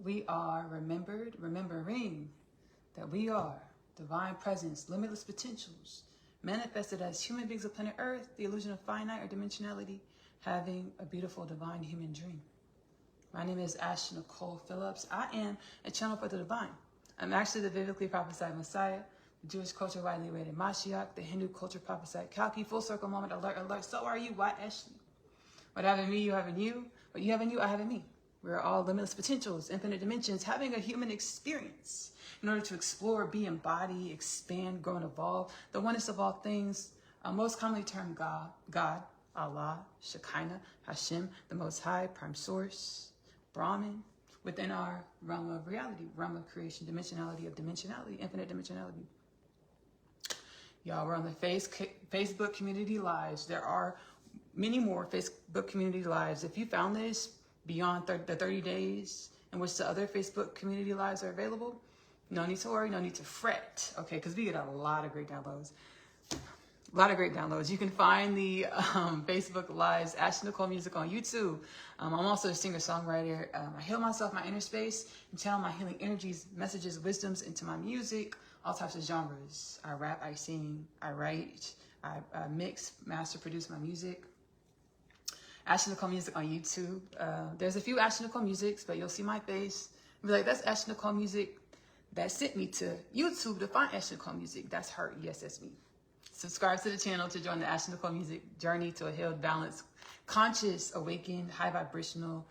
We are remembered, remembering that we are divine presence, limitless potentials, manifested as human beings of planet Earth, the illusion of finite or dimensionality, having a beautiful divine human dream. My name is Ashley-Nicole Phillips. I am a channel for the divine. I'm actually the biblically prophesied Messiah, the Jewish culture widely awaited Mashiach, the Hindu culture prophesied Kalki, full circle moment, alert, alert. So are you, why Ashley? What I have in me, you have in you. What you have in you, I have in me. We're all limitless potentials, infinite dimensions, having a human experience in order to explore, be, embody, expand, grow, and evolve. The oneness of all things, most commonly termed God, Allah, Shekinah, Hashem, the Most High, Prime Source, Brahman, within our realm of reality, realm of creation, dimensionality of dimensionality, infinite dimensionality. Y'all, we're on the Facebook community lives. There are many more Facebook community lives. If you found this beyond the 30 days in which the other Facebook community lives are available, no need to worry, no need to fret, okay? Because we get a lot of great downloads. A lot of great downloads. You can find the Facebook Lives, Ashley-Nicole Music on YouTube. I'm also a singer-songwriter. I heal myself, my inner space, and channel my healing energies, messages, wisdoms into my music, all types of genres. I rap, I sing, I write, I mix, master, produce my music. Ashley-Nicole Music on YouTube. There's a few Ashley-Nicole Musics, but you'll see my face. You'll be like, that's Ashley-Nicole Music. That sent me to YouTube to find Ashley-Nicole Music. That's her. Yes, that's me. Subscribe to the channel to join the Ashley-Nicole Music journey to a healed, balanced, conscious, awakened, high vibrational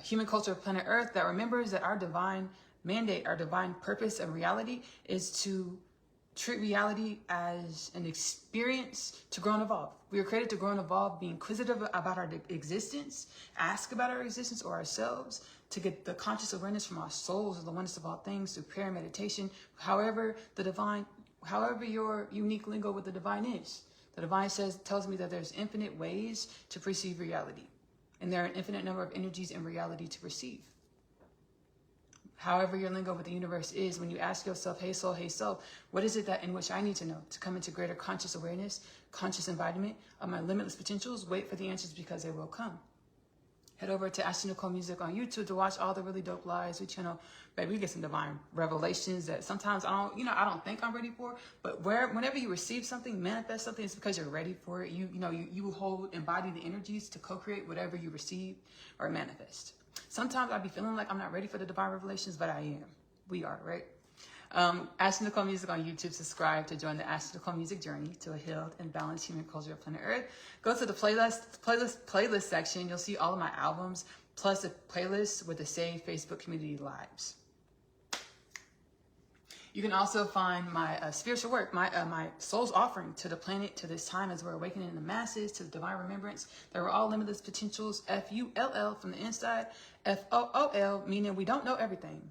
human culture of planet Earth that remembers that our divine mandate, our divine purpose and reality is to treat reality as an experience to grow and evolve. We were created to grow and evolve, be inquisitive about our existence, ask about our existence or ourselves, to get the conscious awareness from our souls of the oneness of all things through prayer and meditation. However your unique lingo with the divine is. The divine tells me that there's infinite ways to perceive reality. And there are an infinite number of energies in reality to perceive. However your lingo with the universe is, when you ask yourself, hey soul, what is it that in which I need to know to come into greater conscious awareness, conscious embodiment of my limitless potentials? Wait for the answers because they will come. Head over to Ashley-Nicole Music on YouTube to watch all the really dope lives. We get some divine revelations that sometimes I don't think I'm ready for. But whenever you receive something, manifest something, it's because you're ready for it. You embody the energies to co-create whatever you receive or manifest. Sometimes I be feeling like I'm not ready for the divine revelations, but I am. We are, right? Ashley-Nicole Music on YouTube. Subscribe to join the Ashley-Nicole Music journey to a healed and balanced human culture of planet Earth. Go to the playlist section. You'll see all of my albums, plus a playlist with the saved Facebook community lives. You can also find my spiritual work, my soul's offering to the planet, to this time as we're awakening the masses, to the divine remembrance. That we're all limitless potentials, F-U-L-L from the inside, F-O-O-L, meaning we don't know everything.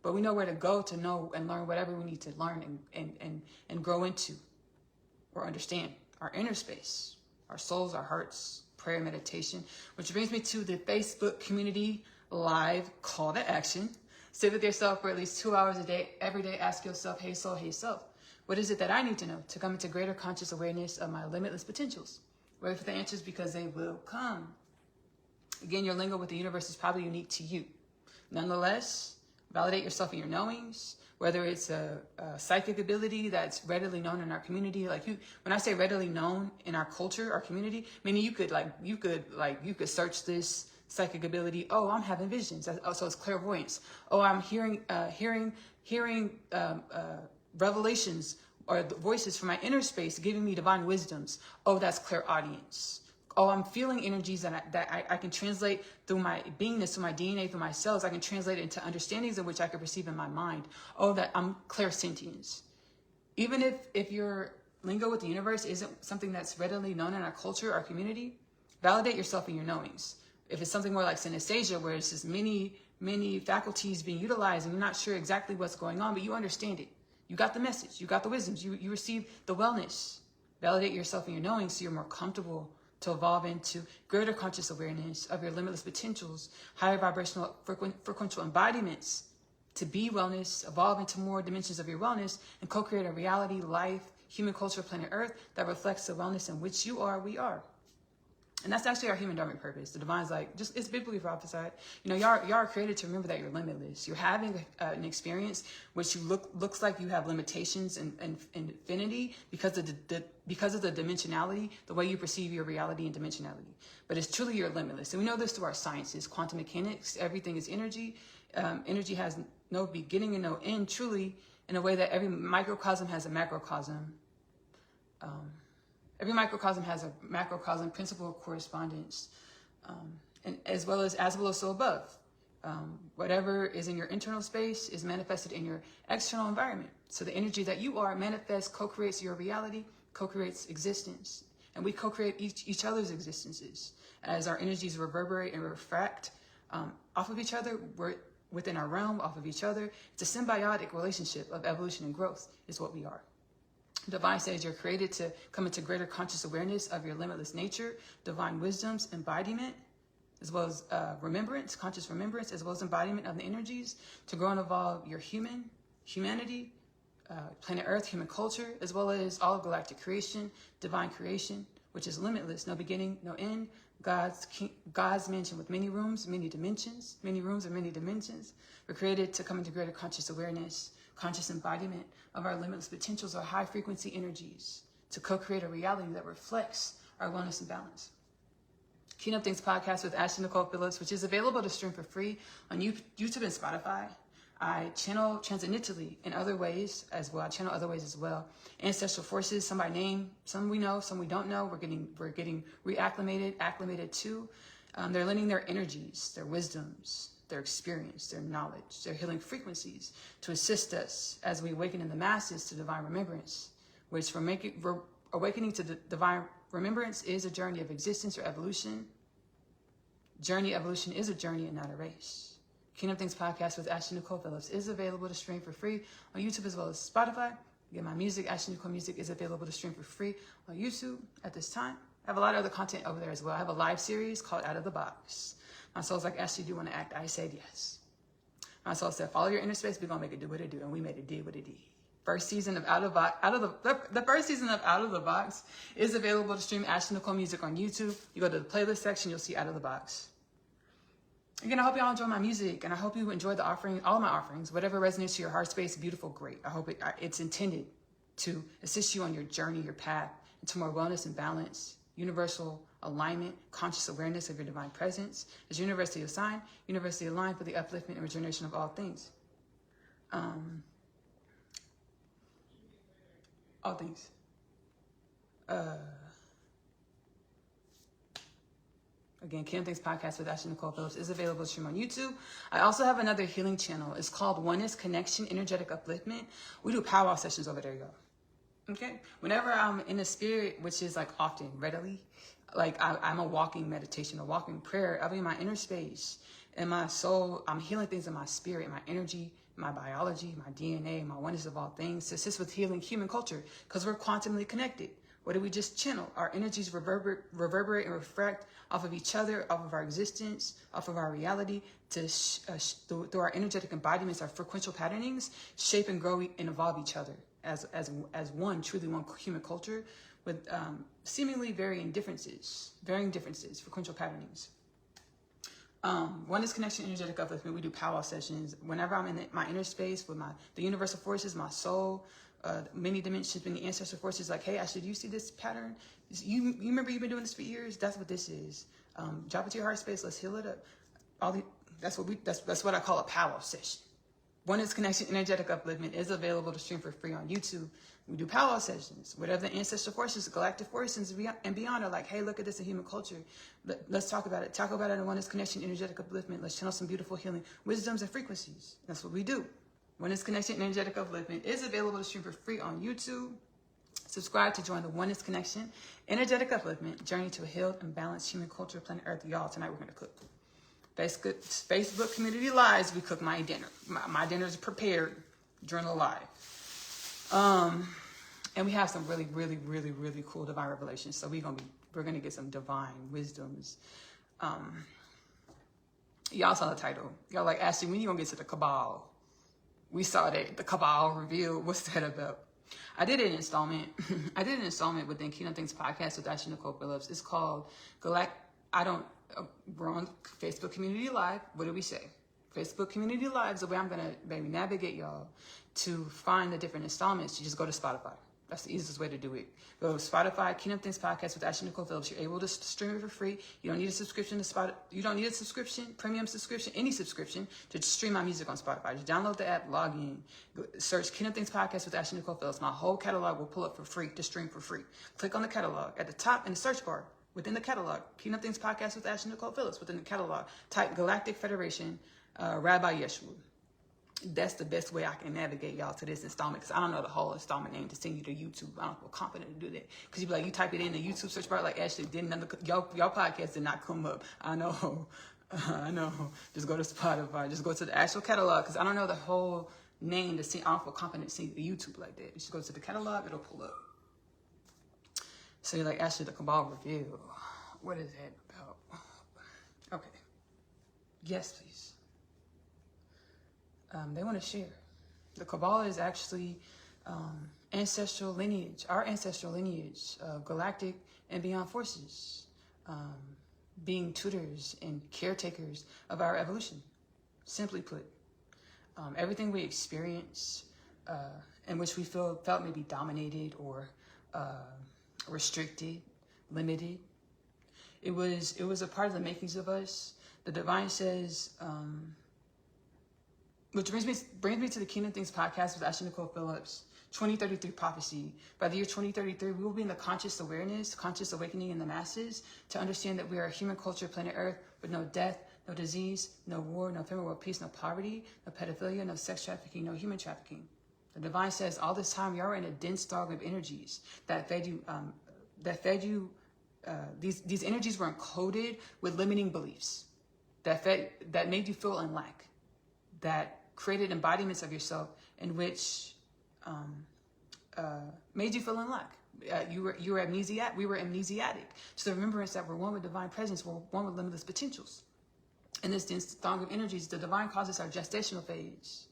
But we know where to go to know and learn whatever we need to learn and grow into or understand. Our inner space, our souls, our hearts, prayer, meditation. Which brings me to the Facebook community live call to action. Sit with yourself for at least 2 hours a day. Every day ask yourself, hey soul, what is it that I need to know to come into greater conscious awareness of my limitless potentials? Wait for the answers because they will come. Again, your lingo with the universe is probably unique to you. Nonetheless, validate yourself in your knowings, whether it's a psychic ability that's readily known in our community. When I say readily known in our culture, our community, meaning you could search this psychic ability. Oh, I'm having visions. So it's clairvoyance. Oh, I'm hearing revelations or the voices from my inner space giving me divine wisdoms. Oh, that's clairaudience. Oh, I'm feeling energies that I can translate through my beingness, through my DNA, through my cells. I can translate it into understandings of which I can perceive in my mind. Oh, that I'm clairsentience. Even if your lingo with the universe isn't something that's readily known in our culture, our community, validate yourself in your knowings. If it's something more like synesthesia, where it's just many faculties being utilized and you're not sure exactly what's going on, but you understand it. You got the message. You got the wisdoms. You received the wellness. Validate yourself in your knowings so you're more comfortable to evolve into greater conscious awareness of your limitless potentials, higher vibrational frequential embodiments to be wellness, evolve into more dimensions of your wellness, and co-create a reality, life, human culture, planet Earth that reflects the wellness in which we are. And that's actually our human dharmic purpose. The divine's like, just, it's biblically prophesied. You know, y'all are created to remember that you're limitless. You're having an experience which looks like you have limitations and infinity because of the dimensionality, the way you perceive your reality and dimensionality. But it's truly you're limitless. And we know this through our sciences, quantum mechanics. Everything is energy. Energy has no beginning and no end, truly, in a way that every microcosm has a macrocosm. Every microcosm has a macrocosm principle of correspondence, and as well as below, so above. Whatever is in your internal space is manifested in your external environment. So the energy that you are manifests, co-creates your reality, co-creates existence. And we co-create each other's existences. As our energies reverberate and refract off of each other, we're within our realm, off of each other. It's a symbiotic relationship of evolution and growth is what we are. Divine says you're created to come into greater conscious awareness of your limitless nature, divine wisdom's embodiment, as well as remembrance, conscious remembrance, as well as embodiment of the energies, to grow and evolve your humanity, planet Earth, human culture, as well as all of galactic creation, divine creation, which is limitless, no beginning, no end. God's mansion with many rooms, many dimensions, many rooms and many dimensions. We're created to come into greater conscious awareness, conscious embodiment of our limitless potentials, our high frequency energies, to co-create a reality that reflects our wellness and balance. Kingdom Things podcast with Ashley-Nicole Phillips, which is available to stream for free on YouTube and Spotify. I channel transcendentally in other ways as well. I channel other ways as well. Ancestral forces, some by name, some we know, some we don't know. We're getting acclimated to. They're lending their energies, their wisdoms, their experience, their knowledge, their healing frequencies to assist us as we awaken in the masses to divine remembrance, which awakening to the divine remembrance is a journey of existence or evolution. Evolution is a journey and not a race. Kingdom Things podcast with Ashley-Nicole Phillips is available to stream for free on YouTube as well as Spotify. Again, my music, Ashley-Nicole Music, is available to stream for free on YouTube at this time. I have a lot of other content over there as well. I have a live series called Out of the Box. My soul's like, Ashley, do you want to act? I said yes. My soul said, follow your inner space. We're going to make it do what it do. And we made it do what it did. First season of the first season of Out of the Box is available to stream Ashley-Nicole Music on YouTube. You go to the playlist section, you'll see Out of the Box. Again, I hope y'all enjoy my music, and I hope you enjoy the offering, all of my offerings, whatever resonates to your heart space, beautiful, great. I hope it's intended to assist you on your journey, your path into more wellness and balance, universal alignment, conscious awareness of your divine presence, as universally assigned, universally aligned for the upliftment and regeneration of all things. All things. Again, Kingdom Things podcast with Ashley-Nicole Phillips is available to stream on YouTube. I also have another healing channel. It's called Oneness Connection Energetic Upliftment. We do powwow sessions over there, y'all. Okay? Whenever I'm in the spirit, which is like often, readily, like I'm a walking meditation, a walking prayer. I'll be in my inner space. In my soul, I'm healing things in my spirit, my energy, my biology, my DNA, my oneness of all things, to assist with healing human culture, because we're quantumly connected. What do we just channel? Our energies reverberate and refract off of each other, off of our existence, off of our reality, through our energetic embodiments, our frequential patternings, shape and grow and evolve each other as one, truly one human culture with seemingly varying differences, frequential patternings. Oneness Connection Energetic Upliftment, we do powwow sessions. Whenever I'm in my inner space with the universal forces, my soul, many dimensions, many ancestral forces, like, hey, Ashley, do you see this pattern? You remember you've been doing this for years? That's what this is. Drop it to your heart space. Let's heal it up. That's what I call a powwow session. Oneness Connection Energetic Upliftment is available to stream for free on YouTube. We do powwow sessions. Whatever the ancestral forces, galactic forces, and beyond are like, hey, look at this in human culture. Let's talk about it. Talk about it in Oneness Connection Energetic Upliftment. Let's channel some beautiful healing wisdoms and frequencies. That's what we do. Oneness Connection Energetic Upliftment is available to stream for free on YouTube. Subscribe to join the Oneness Connection Energetic Upliftment journey to a healed and balanced human culture, planet Earth. Y'all, tonight we're going to cook. Facebook community lives, we cook my dinner. My dinner is prepared during the live. And we have some really, really, really, really cool divine revelations. So we're gonna get some divine wisdoms. Y'all saw the title. Y'all like, Ashley, when you gonna get to the cabal? We saw that the cabal revealed. What's that about? I did an installment. I did an installment within Kingdom Things podcast with Ashley-Nicole Phillips. It's called we're on Facebook Community Live. What do we say? Facebook Community Live is the way I'm going to maybe navigate y'all to find the different installments. You just go to Spotify. That's the easiest way to do it. Go to Spotify, Kingdom Things podcast with Ashley-Nicole Phillips. You're able to stream it for free. You don't need a subscription to Spotify. You don't need a subscription, premium subscription, any subscription to stream my music on Spotify. Just download the app, log in, search Kingdom Things podcast with Ashley-Nicole Phillips. My whole catalog will pull up for free to stream for free. Click on the catalog at the top in the search bar. Within the catalog, Kingdom Things podcast with Ashley-Nicole Phillips. Within the catalog, type Galactic Federation, Rabbi Yeshua. That's the best way I can navigate y'all to this installment, because I don't know the whole installment name to send you to YouTube. I don't feel confident to do that, because you be like, you type it in the YouTube search bar like Ashley didn't. Y'all podcast did not come up. I know. Just go to Spotify. Just go to the actual catalog, because I don't know the whole name to see. I don't feel confident to see the YouTube like that. You just go to the catalog, it'll pull up. So you're like, Ashley, the Cabal review. What is that about? Okay. Yes, please. They want to share. The Cabal is actually ancestral lineage, our ancestral lineage of galactic and beyond forces, being tutors and caretakers of our evolution. Simply put, everything we experience in which we felt maybe dominated or restricted, limited, it was a part of the makings of us. The divine says, which brings me to the Kingdom Things podcast with Ashley-Nicole Phillips, 2033 prophecy. By the year 2033, we will be in the conscious awareness, conscious awakening in the masses to understand that we are a human culture, planet Earth, with no death, no disease, no war, no famine, world peace, no poverty, no pedophilia, no sex trafficking, no human trafficking. The divine says all this time you are in a dense dog of energies that fed you. These energies were encoded with limiting beliefs that made you feel in lack, that created embodiments of yourself in which made you feel in lack. You were amnesiac. We were amnesiatic. So the remembrance that we're one with divine presence, we're one with limitless potentials. In this dense thong of energies, the divine causes our gestational phase.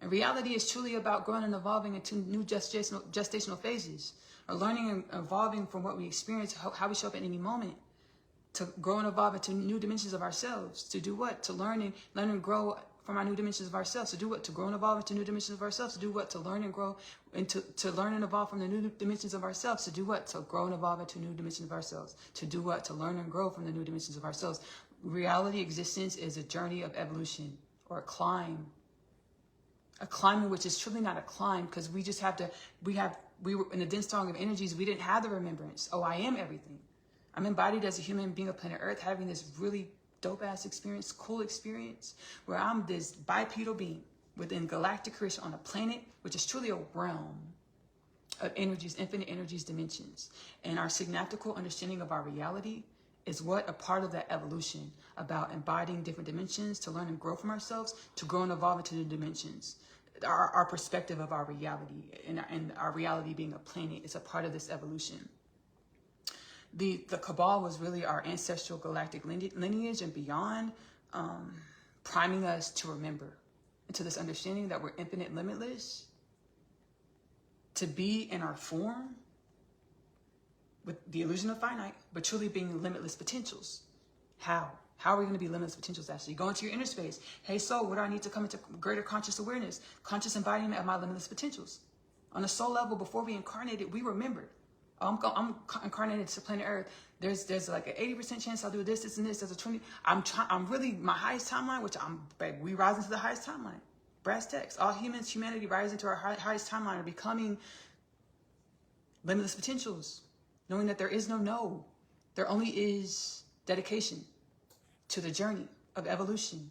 And reality is truly about growing and evolving into new gestational phases, or learning and evolving from what we experience, how we show up at any moment, to grow and evolve into new dimensions of ourselves. To do what? To learn and grow from our new dimensions of ourselves. To do what? To grow and evolve into new dimensions of ourselves. To do what? To learn and grow into, to learn and evolve from the new dimensions of ourselves. To do what? To grow and evolve into new dimensions of ourselves. To do what? To learn and grow from the new dimensions of ourselves. Reality existence is a journey of evolution, or a climb. A climbing which is truly not a climb, because we just have to, we were in the dense thong of energies, we didn't have the remembrance. Oh, I am everything. I'm embodied as a human being of planet Earth, having this really dope-ass experience, cool experience, where I'm this bipedal being within galactic creation on a planet, which is truly a realm of energies, infinite energies, dimensions. And our synaptical understanding of our reality is what a part of that evolution about embodying different dimensions to learn and grow from ourselves, to grow and evolve into new dimensions. Our perspective of our reality, and our reality being a planet, is a part of this evolution. The Cabal was really our ancestral galactic lineage and beyond, priming us to remember, into this understanding that we're infinite, limitless, to be in our form with the illusion of finite, but truly being limitless potentials. How? How are we going to be limitless potentials, Ashley? Go into your inner space. Hey, soul, what do I need to come into greater conscious awareness, conscious embodiment of my limitless potentials? On a soul level, before we incarnated, we remembered. I'm incarnated to planet Earth. There's like an 80% chance I'll do this, and this. There's a 20. I'm really my highest timeline, which we rise into the highest timeline. Brass tacks. All humanity rise into our highest timeline, are becoming limitless potentials, knowing that there is no. There only is dedication to the journey of evolution.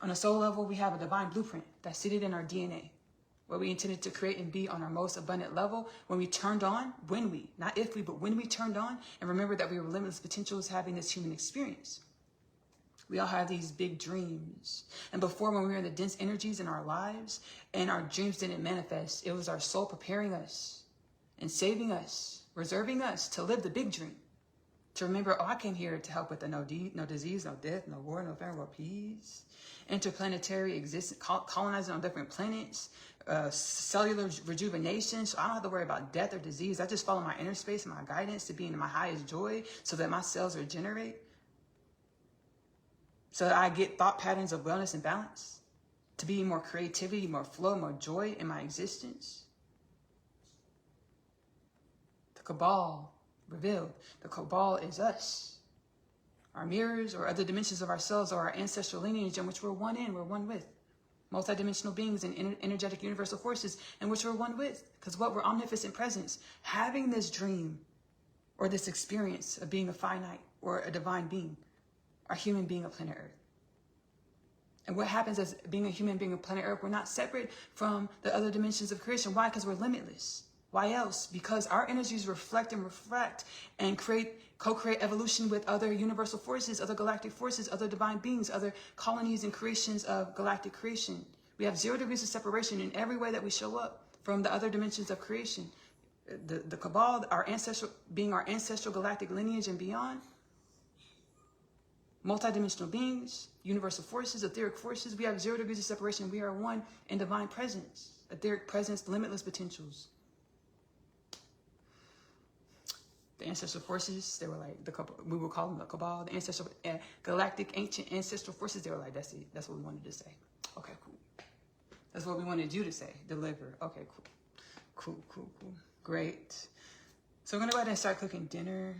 On a soul level, we have a divine blueprint that's seated in our DNA, what we intended to create and be on our most abundant level when we turned on, but when we turned on and remembered that we were limitless potentials having this human experience. We all have these big dreams. And before, when we were in the dense energies in our lives and our dreams didn't manifest, it was our soul preparing us and saving us, reserving us to live the big dream. To remember, oh, I came here to help with the no disease, no death, no war, no famine, world peace. Interplanetary existence, colonizing on different planets, cellular rejuvenation. So I don't have to worry about death or disease. I just follow my inner space and my guidance to be in my highest joy so that my cells regenerate. So that I get thought patterns of wellness and balance. To be more creativity, more flow, more joy in my existence. The Cabal revealed. The Cabal is us. Our mirrors or other dimensions of ourselves or our ancestral lineage in which we're one in, we're one with. Multidimensional beings and energetic universal forces in which we're one with. Because what we're omnipotent presence. Having this dream or this experience of being a finite or a divine being. Our human being of planet Earth. And what happens as being a human being of planet Earth, we're not separate from the other dimensions of creation. Why? Because we're limitless. Why else? Because our energies reflect and refract and co-create evolution with other universal forces, other galactic forces, other divine beings, other colonies and creations of galactic creation. We have 0 degrees of separation in every way that we show up from the other dimensions of creation. The Cabal, our ancestral galactic lineage and beyond. Multidimensional beings, universal forces, etheric forces. We have 0 degrees of separation. We are one in divine presence. Etheric presence, limitless potentials. The ancestral forces, they were like, we would call them the Cabal, the ancestral, galactic, ancient ancestral forces. They were like, that's it. That's what we wanted to say. Okay, cool. That's what we wanted you to say. Deliver. Okay, cool. Cool. Great. So we're going to go ahead and start cooking dinner.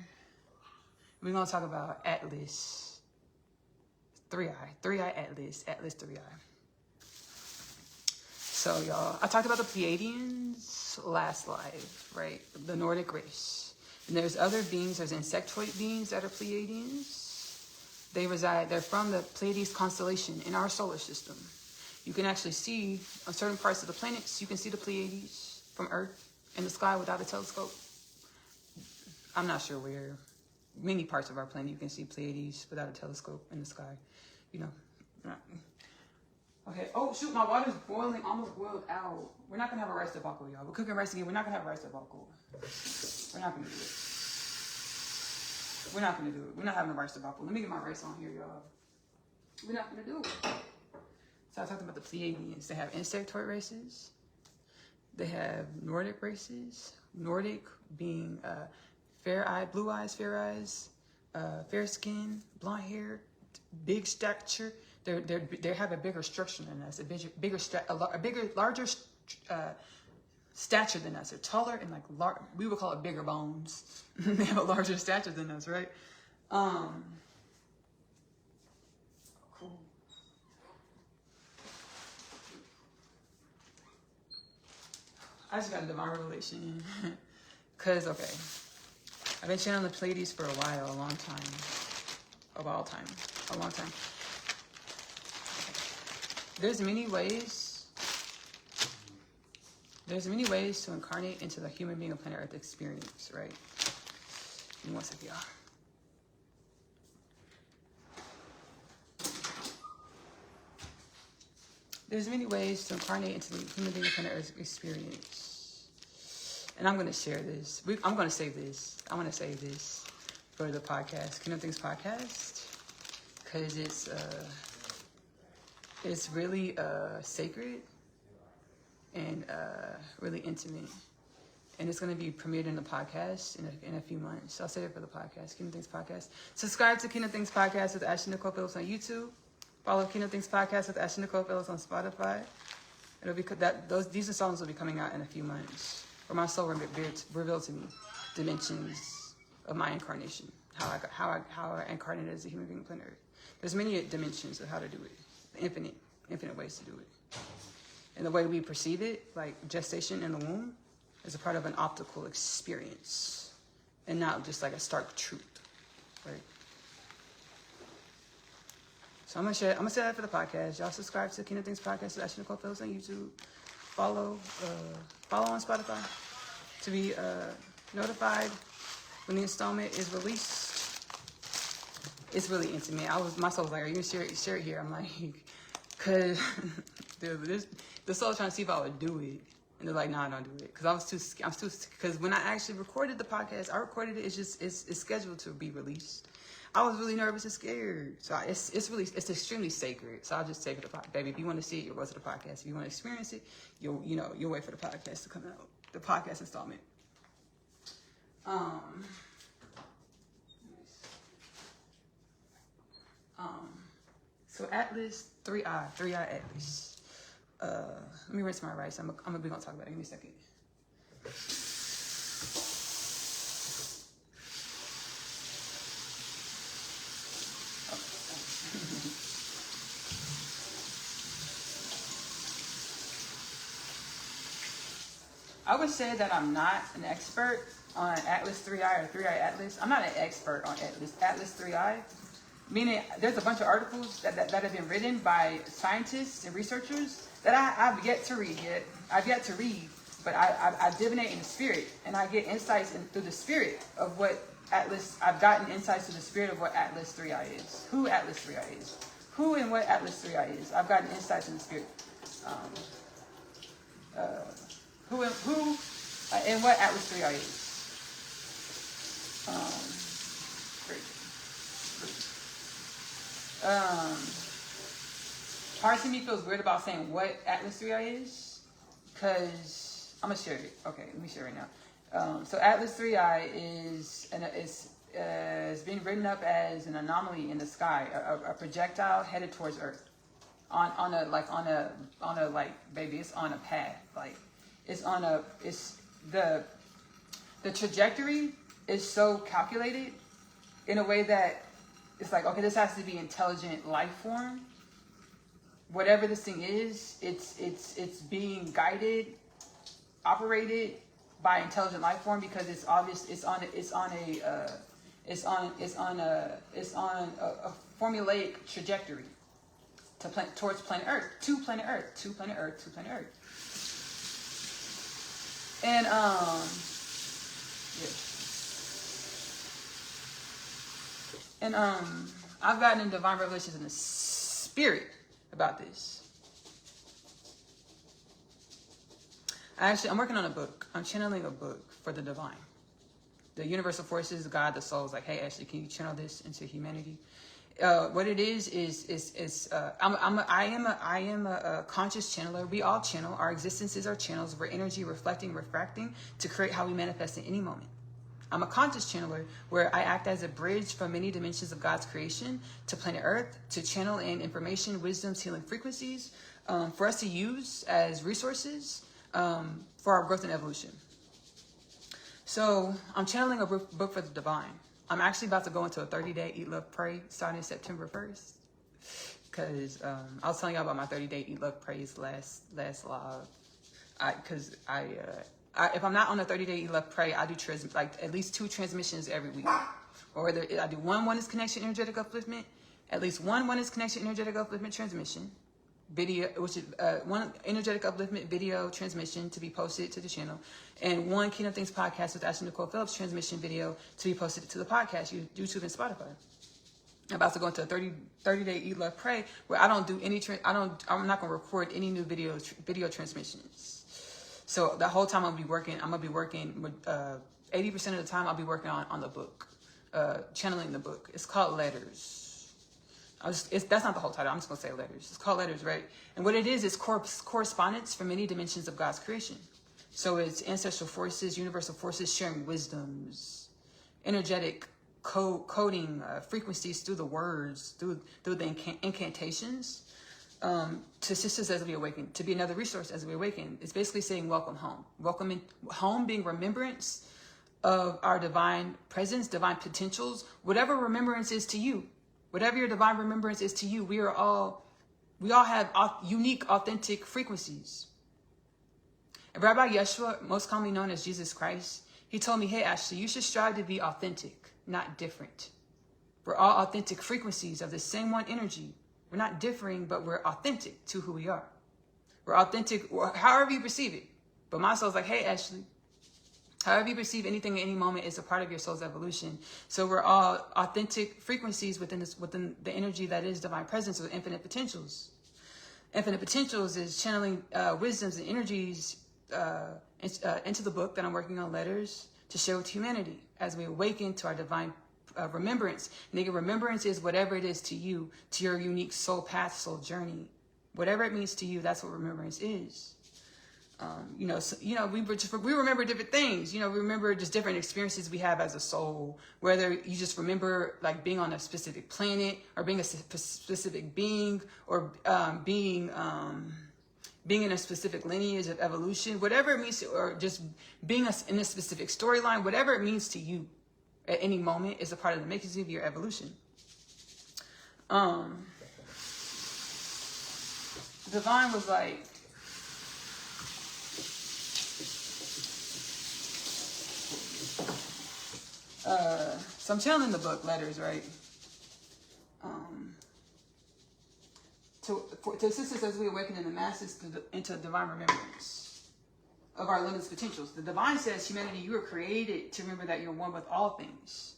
We're going to talk about Atlas. 3-eye Atlas 3-eye. So y'all, I talked about the Pleiadians last live, right? The Nordic race. And there's other beings, there's insectoid beings that are Pleiadians. They're from the Pleiades constellation in our solar system. You can actually see on certain parts of the planets, you can see the Pleiades from Earth in the sky without a telescope. I'm not sure where. Many parts of our planet, you can see Pleiades without a telescope in the sky. You know. Okay. Oh, shoot. My water's boiling. Almost boiled out. We're not going to have a rice debacle, y'all. We're cooking rice again. We're not going to have a rice debacle. We're not going to do it. We're not going to do it. We're not having a rice debacle. Let me get my rice on here, y'all. We're not going to do it. So I talked about the Pleiadians. They have insectoid races. They have Nordic races. Nordic being... fair eye, blue eyes, fair skin, blonde hair, big stature. They have a bigger structure than us, larger stature than us. They're taller and like we would call it bigger bones. They have a larger stature than us, right? Cool. I just got a divine revelation, cause okay. I've been channeling the Pleiades for a while, a long time. Of all time. A long time. There's many ways to incarnate into the human being of planet Earth experience, right? Give me one second, y'all. There's many ways to incarnate into the human being of planet Earth experience. And I'm going to share this. I'm going to save this. I'm going to save this for the podcast, Kingdom Things podcast, because it's really sacred and really intimate. And it's going to be premiered in the podcast in a few months. So I'll save it for the podcast, Kingdom Things podcast. Subscribe to Kingdom Things podcast with Ashley-Nicole Phillips on YouTube. Follow Kingdom Things podcast with Ashley-Nicole Phillips on Spotify. These installments will be coming out in a few months. Where my soul revealed to me dimensions of my incarnation, how I incarnated as a human being on planet Earth. There's many dimensions of how to do it, infinite ways to do it. And the way we perceive it, like gestation in the womb, is a part of an optical experience, and not just like a stark truth, right? So I'm gonna say that for the podcast. Y'all subscribe to Kingdom Things podcast with Ashley-Nicole Phillips on YouTube. Follow on Spotify to be notified when the installment is released. It's really intimate. My soul was like, are you gonna share it here? I'm like, cause dude, the soul trying to see if I would do it. And they're like, nah, don't do it. Because because when I actually recorded the podcast, I recorded it, it's scheduled to be released. I was really nervous and scared. So it's extremely sacred. So I'll just take it to the podcast. Baby, if you want to see it, you'll go to the podcast. If you want to experience it, you'll wait for the podcast to come out. The podcast installment. So Atlas, 3i Atlas. Let me rinse my rice. I'm gonna be gonna talk about it. Give me a second. I would say that I'm not an expert on Atlas 3i or 3i Atlas. I'm not an expert on Atlas 3i. Meaning, there's a bunch of articles that have been written by scientists and researchers that I've yet to read yet. I've yet to read, but I divinate in the spirit, and I get insights through the spirit of what Atlas. I've gotten insights to the spirit of what Atlas 3i is, who Atlas 3i is, who and what Atlas 3i is. I've gotten insights in the spirit. Who and what Atlas 3i is. Part of me feels weird about saying what Atlas 3i is, because I'm gonna share it. Okay, let me share it right now. So Atlas 3i is being written up as an anomaly in the sky, a projectile headed towards Earth, on a baby, it's on a path, like it's the trajectory is so calculated in a way that it's like, okay, this has to be intelligent life form. Whatever this thing is, it's being guided, operated by intelligent life form, because it's obvious it's on a formulaic trajectory towards planet Earth, to planet Earth. And I've gotten in divine revelations in the spirit about this. I'm working on a book. I'm channeling a book for the divine. The universal forces, God, the soul is like, hey, Ashley, can you channel this into humanity? What it is I am a conscious channeler. We all channel. Our existences are channels. We're energy reflecting, refracting to create how we manifest in any moment. I'm a conscious channeler where I act as a bridge from many dimensions of God's creation to planet Earth to channel in information, wisdoms, healing frequencies for us to use as resources for our growth and evolution. So I'm channeling a book for the divine. I'm actually about to go into a 30-day Eat, Love, Pray starting September 1st. Because I was telling y'all about my 30-day Eat, Love, Praise last live. If I'm not on a 30-day Eat, Love, Pray, I do at least 2 transmissions every week. Or whether I do one Oneness Connection Energetic Upliftment, at least one Oneness Connection Energetic Upliftment transmission, video, which is one energetic upliftment video transmission to be posted to the channel, and one Kingdom Things podcast with Ashley-Nicole Phillips transmission video to be posted to the podcast, YouTube and Spotify. I'm about to go into a 30-day Eat, Love, Pray where I don't do any. I'm not going to record any new video transmissions. So the whole time I'm gonna be working with 80% of the time I'll be working on the book, channeling the book. It's called Letters. That's not the whole title. I'm just going to say Letters. It's called Letters, right? And what it is correspondence from many dimensions of God's creation. So it's ancestral forces, universal forces sharing wisdoms, energetic coding frequencies through the words, through the incantations, to sisters as we awaken, to be another resource as we awaken. It's basically saying welcome home. Welcome home being remembrance of our divine presence, divine potentials, whatever remembrance is to you. Whatever your divine remembrance is to you, we all have unique, authentic frequencies. And Rabbi Yeshua, most commonly known as Jesus Christ, he told me, hey, Ashley, you should strive to be authentic, not different. We're all authentic frequencies of the same one energy. We're not differing, but we're authentic to who we are. We're authentic, however you perceive it. But my soul's like, hey, Ashley, however you perceive anything at any moment is a part of your soul's evolution. So we're all authentic frequencies within the energy that is divine presence with infinite potentials. Infinite potentials is channeling wisdoms and energies into the book that I'm working on, Letters to Share with Humanity, as we awaken to our divine remembrance. Nigga, remembrance is whatever it is to you, to your unique soul path, soul journey. Whatever it means to you, that's what remembrance is. We remember different things. We remember just different experiences we have as a soul. Whether you just remember like being on a specific planet, or being a specific being, or being in a specific lineage of evolution, whatever it means to, or just being in a specific storyline, whatever it means to you at any moment is a part of the makings of your evolution. Divine was like, so I'm channeling the book Letters, right? To assist us as we awaken in the masses into divine remembrance of our limitless potentials. The divine says, humanity, you were created to remember that you're one with all things,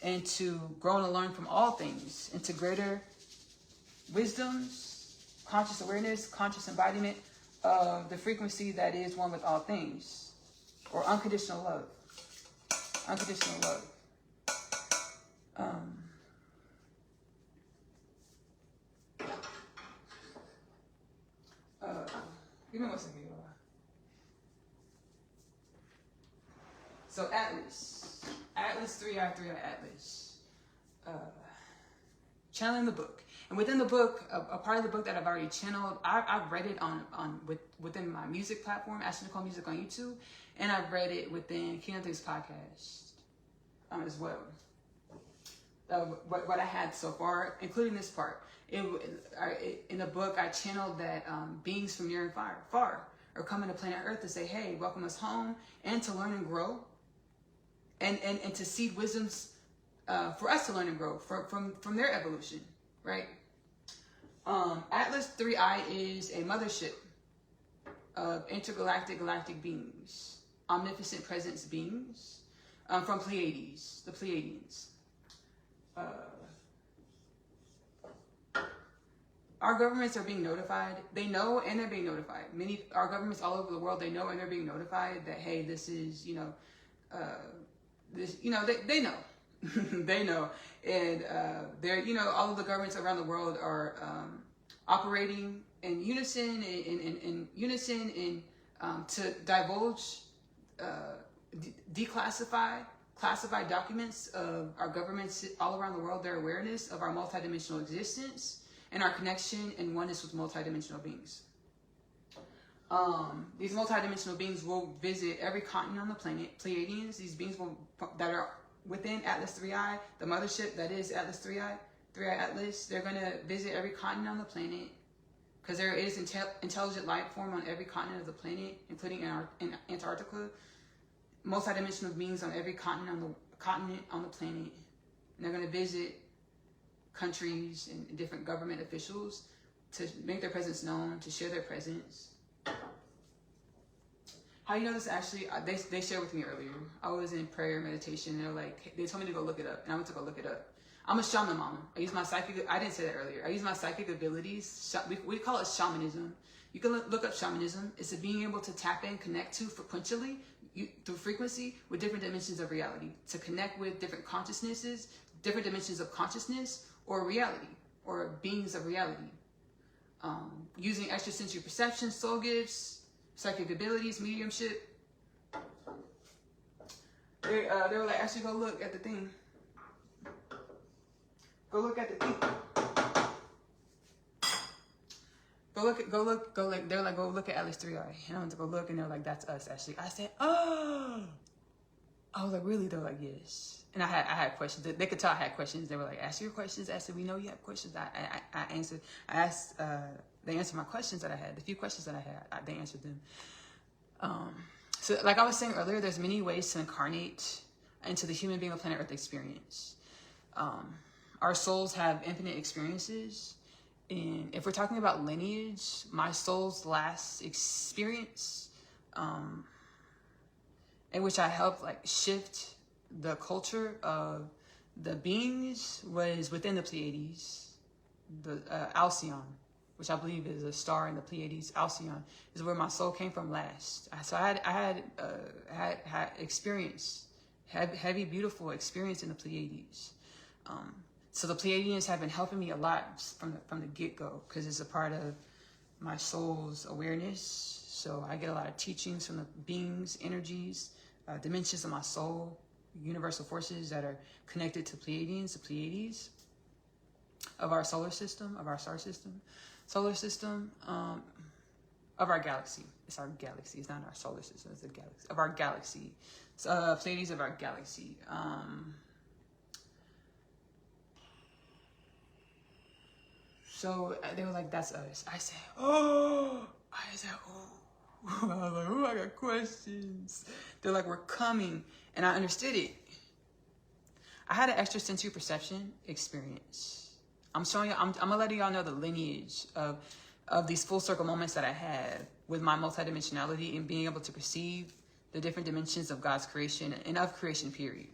and to grow and learn from all things into greater wisdoms, conscious awareness, conscious embodiment of the frequency that is one with all things, or unconditional love. Unconditional love. Give me one second. So Atlas 3i Atlas, channeling the book, and within the book, a part of the book that I've already channeled, I've read it within my music platform, Ashley-Nicole Music on YouTube, and I've read it within Kingdom Things podcast as well. What I had so far, including this part, in the book I channeled that beings from near and far are coming to planet Earth to say, hey, welcome us home, and to learn and grow, and to seed wisdoms for us to learn and grow from their evolution, right? Atlas 3i is a mothership of intergalactic galactic beings, omnipotent presence beings from Pleiades, the Pleiadians. Our governments are being notified. They know, and they're being notified. Our governments all over the world, they know, and they're being notified that, hey, this is, they know. They know. And they're, all of the governments around the world are operating in unison, to divulge, declassify, classify documents of our governments all around the world, their awareness of our multidimensional existence and our connection and oneness with multidimensional beings. These multidimensional beings will visit every continent on the planet. Pleiadians, these beings that are within Atlas 3i, the mothership that is Atlas 3i Atlas, they're going to visit every continent on the planet, because there is intelligent life form on every continent of the planet, including in Antarctica. Multidimensional beings on every continent on the planet. And they're going to visit countries and different government officials to make their presence known, to share their presence. How you know this? Actually, they shared with me earlier. I was in prayer meditation, and they told me to go look it up, and I went to go look it up. I'm a shaman mama. I use my psychic. I didn't say that earlier. I use my psychic abilities. We call it shamanism. You can look up shamanism. It's being able to tap in, connect to frequentially, through frequency, with different dimensions of reality, to connect with different consciousnesses, different dimensions of consciousness, or reality, or beings of reality. Using extrasensory perception, soul gifts, psychic abilities, mediumship. They were like, actually, go look at the thing. Go look at the thing. They're like, go look at Atlas 3i. And I went to go look, and they're like, that's us, Ashley. I said, oh. I was like, really? They're like, yes. And I had questions. They could tell I had questions. They were like, ask your questions. I said, we know you have questions. I answered. I asked. They answered my questions that I had. The few questions that I had, they answered them. So, like I was saying earlier, there's many ways to incarnate into the human being of planet Earth experience. Our souls have infinite experiences. And if we're talking about lineage, my soul's last experience, in which I helped shift the culture of the beings, was within the Pleiades, the Alcyon. which I believe is a star in the Pleiades, Alcyon, is where my soul came from last. So I had experience, heavy, beautiful experience in the Pleiades. So the Pleiadians have been helping me a lot from the get-go, because it's a part of my soul's awareness. So I get a lot of teachings from the beings, energies, dimensions of my soul, universal forces that are connected to Pleiadians, the Pleiades of our solar system, of our star system, solar system, of our galaxy. It's our galaxy. It's not our solar system. It's the galaxy of our galaxy. Pleiades of our galaxy. So they were like, "That's us." I said, "Oh." I said, "Oh." I was like, "Oh, I got questions." They're like, "We're coming," and I understood it. I had an extrasensory perception experience. I'm showing you. I'm gonna let y'all know the lineage of these full circle moments that I had with my multidimensionality and being able to perceive the different dimensions of God's creation and of creation. Period.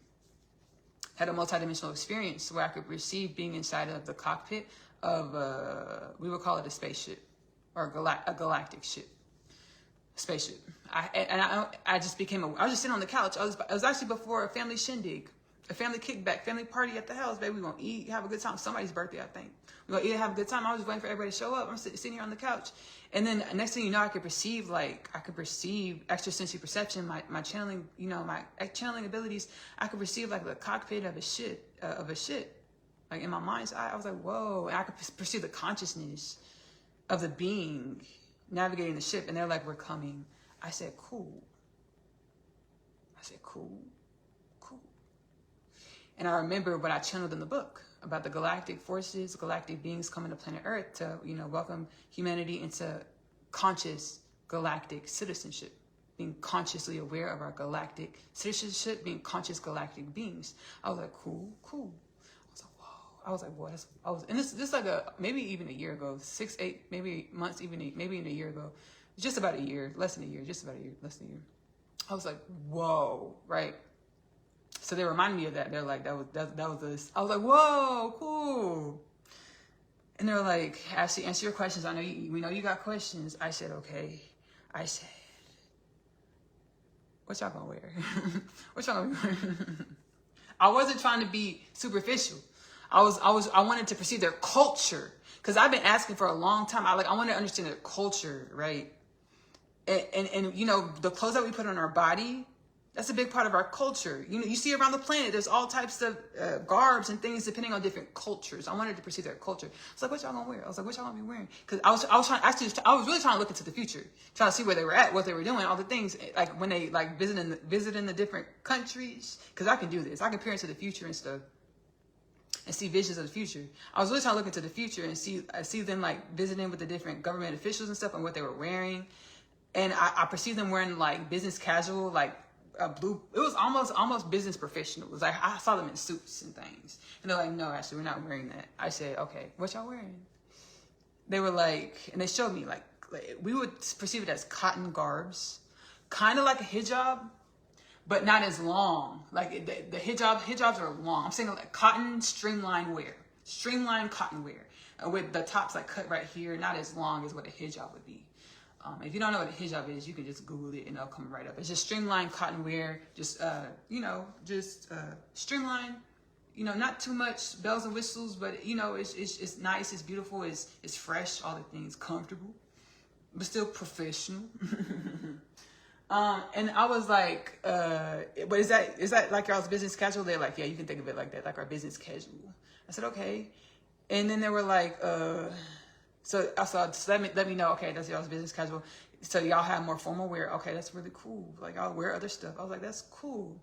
Had a multidimensional experience where I could perceive being inside of the cockpit of we would call it a spaceship or a galactic ship. Spaceship. I just became I was just sitting on the couch. It was actually before a family shindig, a family kickback, family party at the house. Baby, we gonna eat, have a good time. Somebody's birthday, I think. We gonna eat and have a good time. I was just waiting for everybody to show up. I'm sitting here on the couch, and then next thing you know, I could perceive extrasensory perception, my channeling, my channeling abilities. I could perceive like the cockpit of a ship, like in my mind's eye. I was like, whoa! And I could perceive the consciousness of the being navigating the ship, and they're like, "We're coming." I said, "Cool." Cool. And I remember what I channeled in the book about the galactic forces, galactic beings coming to planet Earth to, welcome humanity into conscious galactic citizenship, being consciously aware of our galactic citizenship, being conscious galactic beings. I was like, cool. I was like, whoa. And this like maybe even a year ago, 6, 8, maybe months, maybe in a year ago, just about a year, less than a year. I was like, whoa, right? So they reminded me of that. They're like, that was this. I was like, whoa, cool. And they're like, Ashley, answer your questions. We know you got questions. I said, okay. I said, what y'all gonna wear? What y'all gonna wear? I wasn't trying to be superficial. I wanted to perceive their culture, because I've been asking for a long time. I want to understand their culture, right? And the clothes that we put on our body, that's a big part of our culture. You see around the planet, there's all types of garbs and things depending on different cultures. I wanted to perceive their culture. I was like, what y'all gonna wear? I was like, what y'all gonna be wearing? Because I was really trying to look into the future, trying to see where they were at, what they were doing, all the things, like when they like visiting the different countries. Because I can do this. I can peer into the future and stuff, and see visions of the future. I was really trying to look into the future and see them like visiting with the different government officials and stuff and what they were wearing. And I perceived them wearing like business casual, like a blue. It was almost business professional. It was like I saw them in suits and things. And they're like, no, actually, we're not wearing that. I said, okay, what y'all wearing? They were like, and they showed me like we would perceive it as cotton garbs, kind of like a hijab, but not as long. Like the hijabs are long. I'm saying like cotton streamlined cotton wear, with the tops like cut right here, not as long as what a hijab would be. If you don't know what a hijab is, you can just Google it and it'll come right up. It's just streamlined cotton wear, just streamlined. Not too much bells and whistles, but it's nice, it's beautiful, it's fresh, all the things, comfortable, but still professional. And I was like, but is that like y'all's business casual? They're like, yeah, you can think of it like that, like our business casual. I said, okay. And then they were like, so let me know, okay, that's y'all's business casual. So y'all have more formal wear. Okay, that's really cool. Like y'all wear other stuff. I was like, that's cool.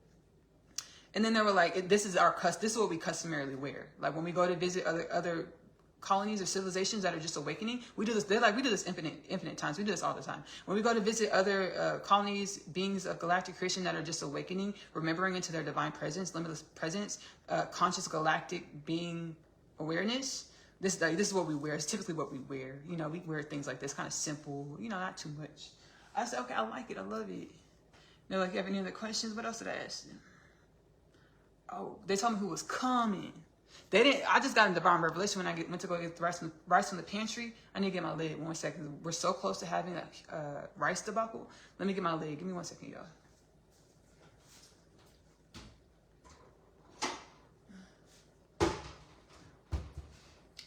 And then they were like, this is what we customarily wear. Like when we go to visit other colonies or civilizations that are just awakening, we do this. They're like, we do this infinite times. We do this all the time. When we go to visit other colonies, beings of galactic creation that are just awakening, remembering into their divine presence, limitless presence, conscious galactic being awareness. This is what we wear. It's typically what we wear. We wear things like this, kind of simple. Not too much. I said, okay, I like it. I love it. They're like, you have any other questions? What else did I ask them? Oh, they told me who was coming. They didn't. I just got a divine revelation when I went to go get the rice from the pantry. I need to get my lid. 1 second. We're so close to having a rice debacle. Let me get my lid. Give me 1 second, y'all.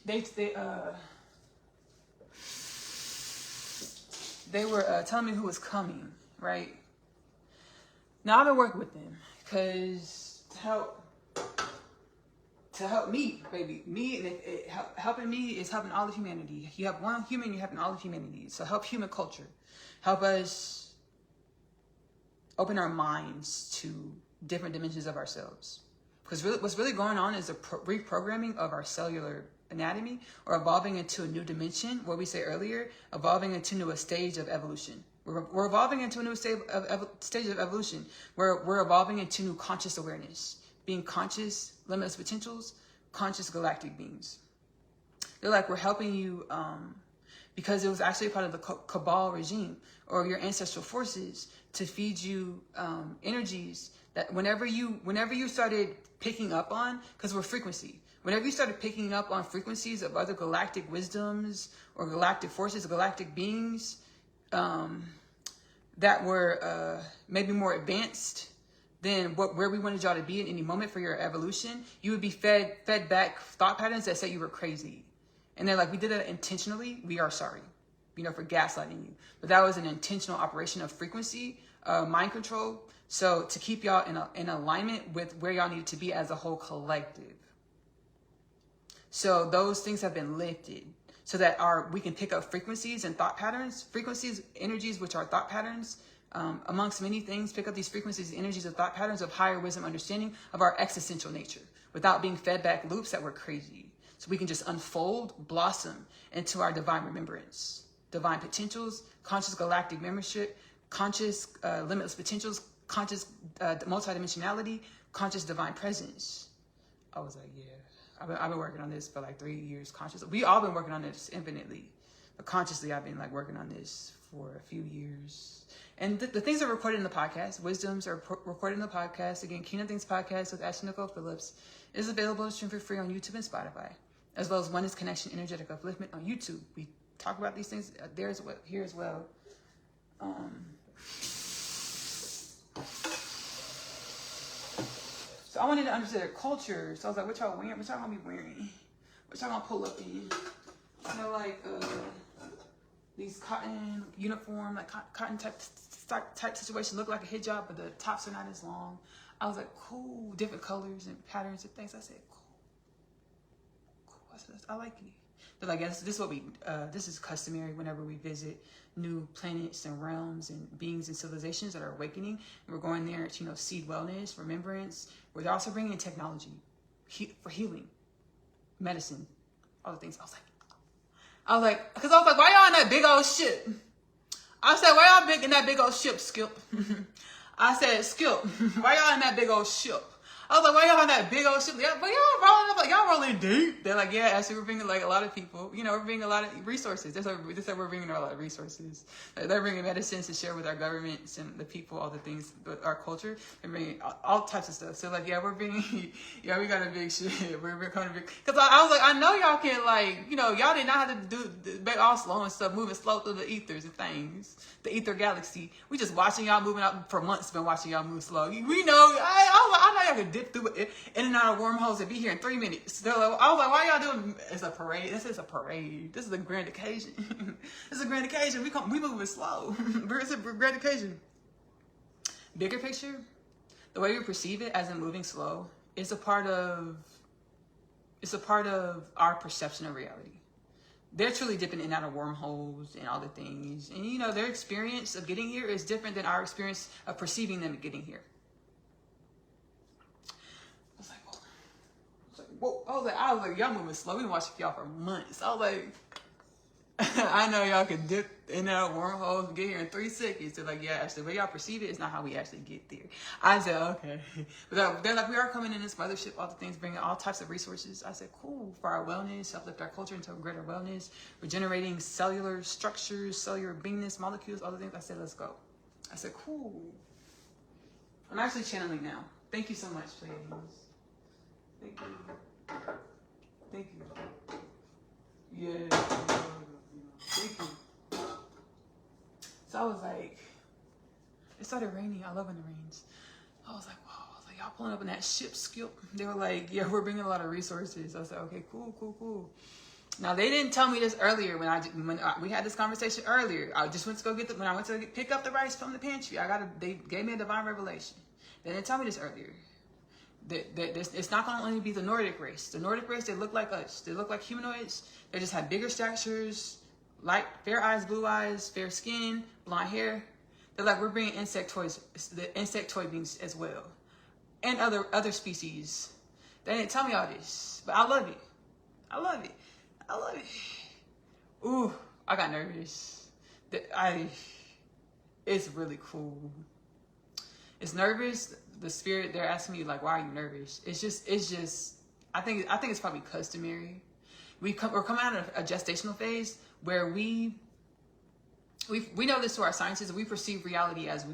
They were telling me who was coming, right? Now I've been working with them because to help me, baby, me, and helping me is helping all of humanity. You have one human, you're helping all of humanity. So help human culture, help us open our minds to different dimensions of ourselves. Because what's really going on is a reprogramming of our cellular anatomy, or evolving into a new dimension. What we said earlier, evolving into a stage of evolution. We're evolving into a new stage of evolution, where we're evolving into new conscious awareness, being conscious, limitless potentials, conscious galactic beings. They're like, we're helping you because it was actually a part of the Cabal regime or your ancestral forces to feed you energies that whenever you started picking up on, because we're frequency. Whenever you started picking up on frequencies of other galactic wisdoms or galactic forces, galactic beings that were maybe more advanced than where we wanted y'all to be in any moment for your evolution, you would be fed back thought patterns that said you were crazy. And they're like, we did that intentionally. We are sorry, for gaslighting you. But that was an intentional operation of frequency, mind control. So to keep y'all in alignment with where y'all needed to be as a whole collective. So those things have been lifted so that we can pick up frequencies and thought patterns, frequencies, energies, which are thought patterns, amongst many things, pick up these frequencies, energies, and thought patterns of higher wisdom understanding of our existential nature without being fed back loops that were crazy. So we can just unfold, blossom into our divine remembrance, divine potentials, conscious galactic membership, conscious limitless potentials, conscious multidimensionality, conscious divine presence. I was like, yeah. I've been working on this for like 3 years consciously. We all been working on this infinitely. But consciously, I've been like working on this for a few years. And the things are recorded in the podcast. Wisdoms are recorded in the podcast. Again, Kingdom Things Podcast with Ashley-Nicole Phillips is available to stream for free on YouTube and Spotify, as well as Oneness Connection Energetic Upliftment on YouTube. We talk about these things there as well, here as well. So I wanted to understand their culture. So I was like, what y'all wearing? What y'all gonna be wearing? What y'all gonna pull up in? These cotton uniform, like cotton type situation, look like a hijab, but the tops are not as long. I was like, cool, different colors and patterns and things. I said, cool. I said, I like it. They're like, yes, this is what this is customary whenever we visit new planets and realms and beings and civilizations that are awakening. And we're going there to, seed wellness, remembrance. We're also bringing in technology for healing, medicine, all the things. I was like, because why y'all in that big old ship? I said, why y'all big in that big old ship, Skip? I said, Skip, why y'all in that big old ship? I was like, why y'all in that big old ship? Yeah, but y'all rolling up, like y'all rolling deep. They're like, yeah, actually, we're bringing like a lot of people. We're bringing a lot of resources. That's what we're bringing a lot of resources. They're bringing medicines to share with our governments and the people, all the things, our culture. They're bringing all types of stuff. So like, yeah, we're bringing, yeah, we got a big shit. We're kind of big. Because I was like, I know y'all can y'all did not have to make all slow and stuff, moving slow through the ethers and things. The ether galaxy. We just watching y'all moving out for months. Been watching y'all move slow. We know. I know y'all can dip through it in and out of wormholes and be here in 3 minutes. I was like, why y'all doing? It's a parade. This is a parade. This is a grand occasion. This is a grand occasion. We moving slow. It's a grand occasion. Bigger picture, the way we perceive it as in moving slow is a part of our perception of reality. They're truly dipping in and out of wormholes and all the things. And their experience of getting here is different than our experience of perceiving them getting here. I was like, whoa. I was like, y'all moving slow. We've been watching y'all for months. I was like, I know y'all can dip in and out of wormholes and get here in 3 seconds. They're like, yeah, actually, the way y'all perceive it is not how we actually get there. I said, okay. But they're like, we are coming in this mothership, all the things, bringing all types of resources. I said, cool, for our wellness, uplift our culture into a greater wellness, regenerating cellular structures, cellular beingness, molecules, all the things. I said, let's go. I said, cool. I'm actually channeling now. Thank you so much, ladies. Thank you. Thank you. Yeah. Thank you. So I was like, it started raining. I love when it rains. I was like, wow. I was like, y'all pulling up in that ship skip. They were like, yeah, we're bringing a lot of resources. I was like, okay, cool. Now they didn't tell me this earlier when we had this conversation earlier. I just went to go when I went to pick up the rice from the pantry. They gave me a divine revelation. They didn't tell me this earlier. It's not going to only be the Nordic race. The Nordic race, they look like us. They look like humanoids. They just have bigger statures, light, fair eyes, blue eyes, fair skin, blonde hair. They're like, we're bringing insectoid beings as well, and other species. They didn't tell me all this, but I love it. I love it. Ooh, I got nervous. It's really cool. It's nervous. The spirit, they're asking me like, why are you nervous? It's just. I think it's probably customary. We're coming out of a gestational phase where we know this through our sciences. We perceive reality as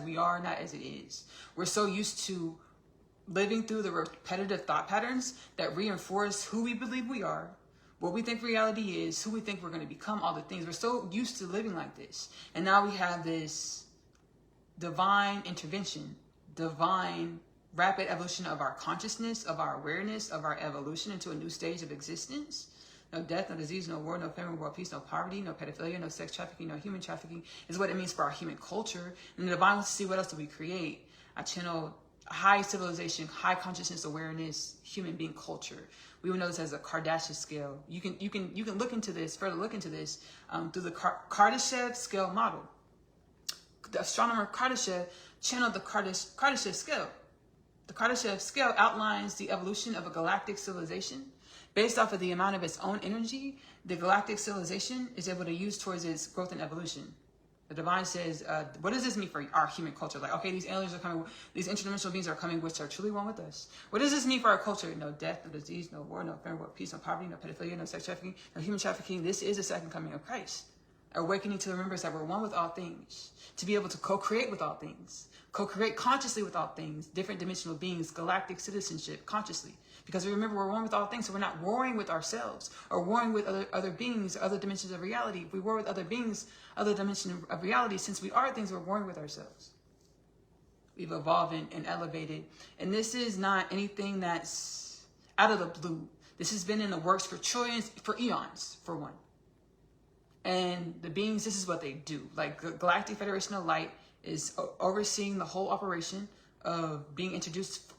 we are, not as it is. We're so used to living through the repetitive thought patterns that reinforce who we believe we are, what we think reality is, who we think we're going to become, all the things. We're so used to living like this. And now we have this divine intervention, divine rapid evolution of our consciousness, of our awareness, of our evolution into a new stage of existence. No death, no disease, no war, no famine, world peace, no poverty, no pedophilia, no sex trafficking, no human trafficking is what it means for our human culture. And the divine wants to see what else do we create. I channel high civilization, high consciousness awareness, human being culture. We would know this as a Kardashian scale. You can look into this, further look into this through the Kardashev scale model. The astronomer Kardashev channeled the Kardashev scale. The Kardashev scale outlines the evolution of a galactic civilization. Based off of the amount of its own energy, the galactic civilization is able to use towards its growth and evolution. The divine says, what does this mean for our human culture? Like, okay, these aliens are coming, these interdimensional beings are coming, which are truly one with us. What does this mean for our culture? No death, no disease, no war, no famine, world peace, no poverty, no pedophilia, no sex trafficking, no human trafficking. This is the second coming of Christ. Awakening to the remembrance that we're one with all things. To be able to co-create with all things. Co-create consciously with all things. Different dimensional beings, galactic citizenship, consciously. Because we remember we're one with all things, so we're not warring with ourselves or warring with other beings, other dimensions of reality. If we war with other beings, other dimensions of reality, since we are things, we're warring with ourselves. We've evolved and elevated. And this is not anything that's out of the blue. This has been in the works for trillions, for eons, for one. And the beings, this is what they do. Like the Galactic Federation of Light is overseeing the whole operation of being introduced,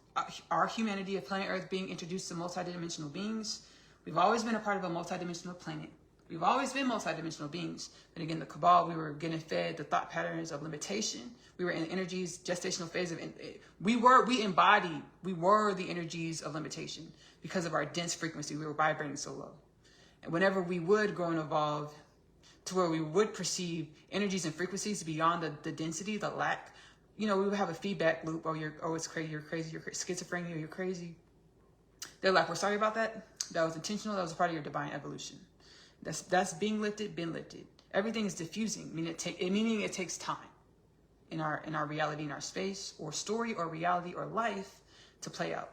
our humanity of planet Earth being introduced to multidimensional beings. We've always been a part of a multidimensional planet. We've always been multidimensional beings. And again, the Cabal, we were getting fed the thought patterns of limitation. We were in the energies, gestational phase of, we were the energies of limitation because of our dense frequency. We were vibrating so low. And whenever we would grow and evolve to where we would perceive energies and frequencies beyond the density, the lack, we would have a feedback loop. It's crazy, you're crazy, you're schizophrenia, you're crazy. They're like, we're sorry about that. That was intentional. That was a part of your divine evolution. That's being lifted, been lifted. Everything is diffusing, meaning it takes time in our reality, in our space, or story, or reality, or life to play out.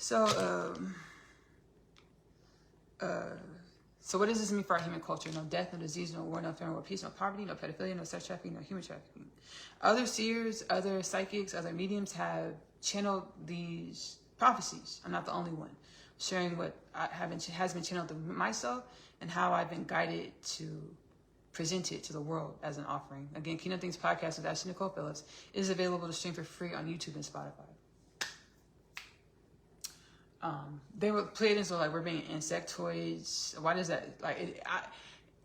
So what does this mean for our human culture? No death, no disease, no war, no famine, no peace, no poverty, no pedophilia, no sex trafficking, no human trafficking. Other seers, other psychics, other mediums have channeled these prophecies. I'm not the only one. Sharing what has been channeled through myself and how I've been guided to present it to the world as an offering. Again, Kingdom Things Podcast with Ashley-Nicole is available to stream for free on YouTube and Spotify. They were playing so like we're being insectoids. Why does that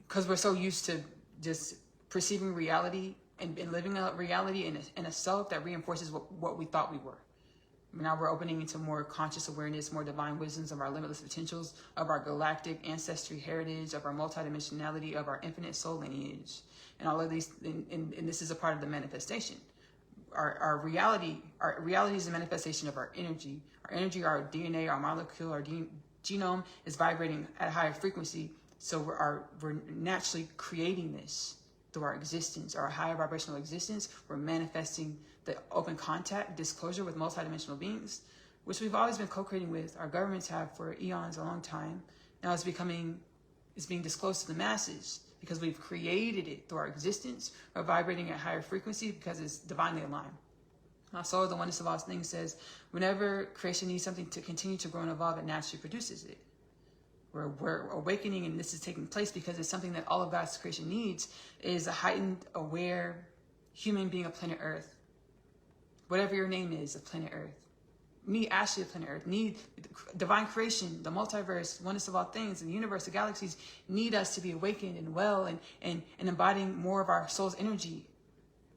because we're so used to just perceiving reality and living a reality in a self that reinforces what we thought we were. Now we're opening into more conscious awareness, more divine wisdoms of our limitless potentials, of our galactic ancestry heritage, of our multidimensionality, of our infinite soul lineage, and all of these. And this is a part of the manifestation. Our reality is a manifestation of our energy. Our energy, our DNA, our molecule, our genome is vibrating at a higher frequency. So we're naturally creating this through our existence, our higher vibrational existence. We're manifesting the open contact, disclosure with multidimensional beings, which we've always been co-creating with. Our governments have for eons, a long time. Now it's being disclosed to the masses because we've created it through our existence. We're vibrating at higher frequency because it's divinely aligned. Also, the Oneness of all things says, whenever creation needs something to continue to grow and evolve, it naturally produces it. We're awakening, and this is taking place because it's something that all of God's creation needs, is a heightened, aware human being of planet Earth. Whatever your name is of planet Earth. Me, Ashley of planet Earth, need divine creation, the multiverse, oneness of all things, and the universe, the galaxies need us to be awakened and well and embodying more of our soul's energy,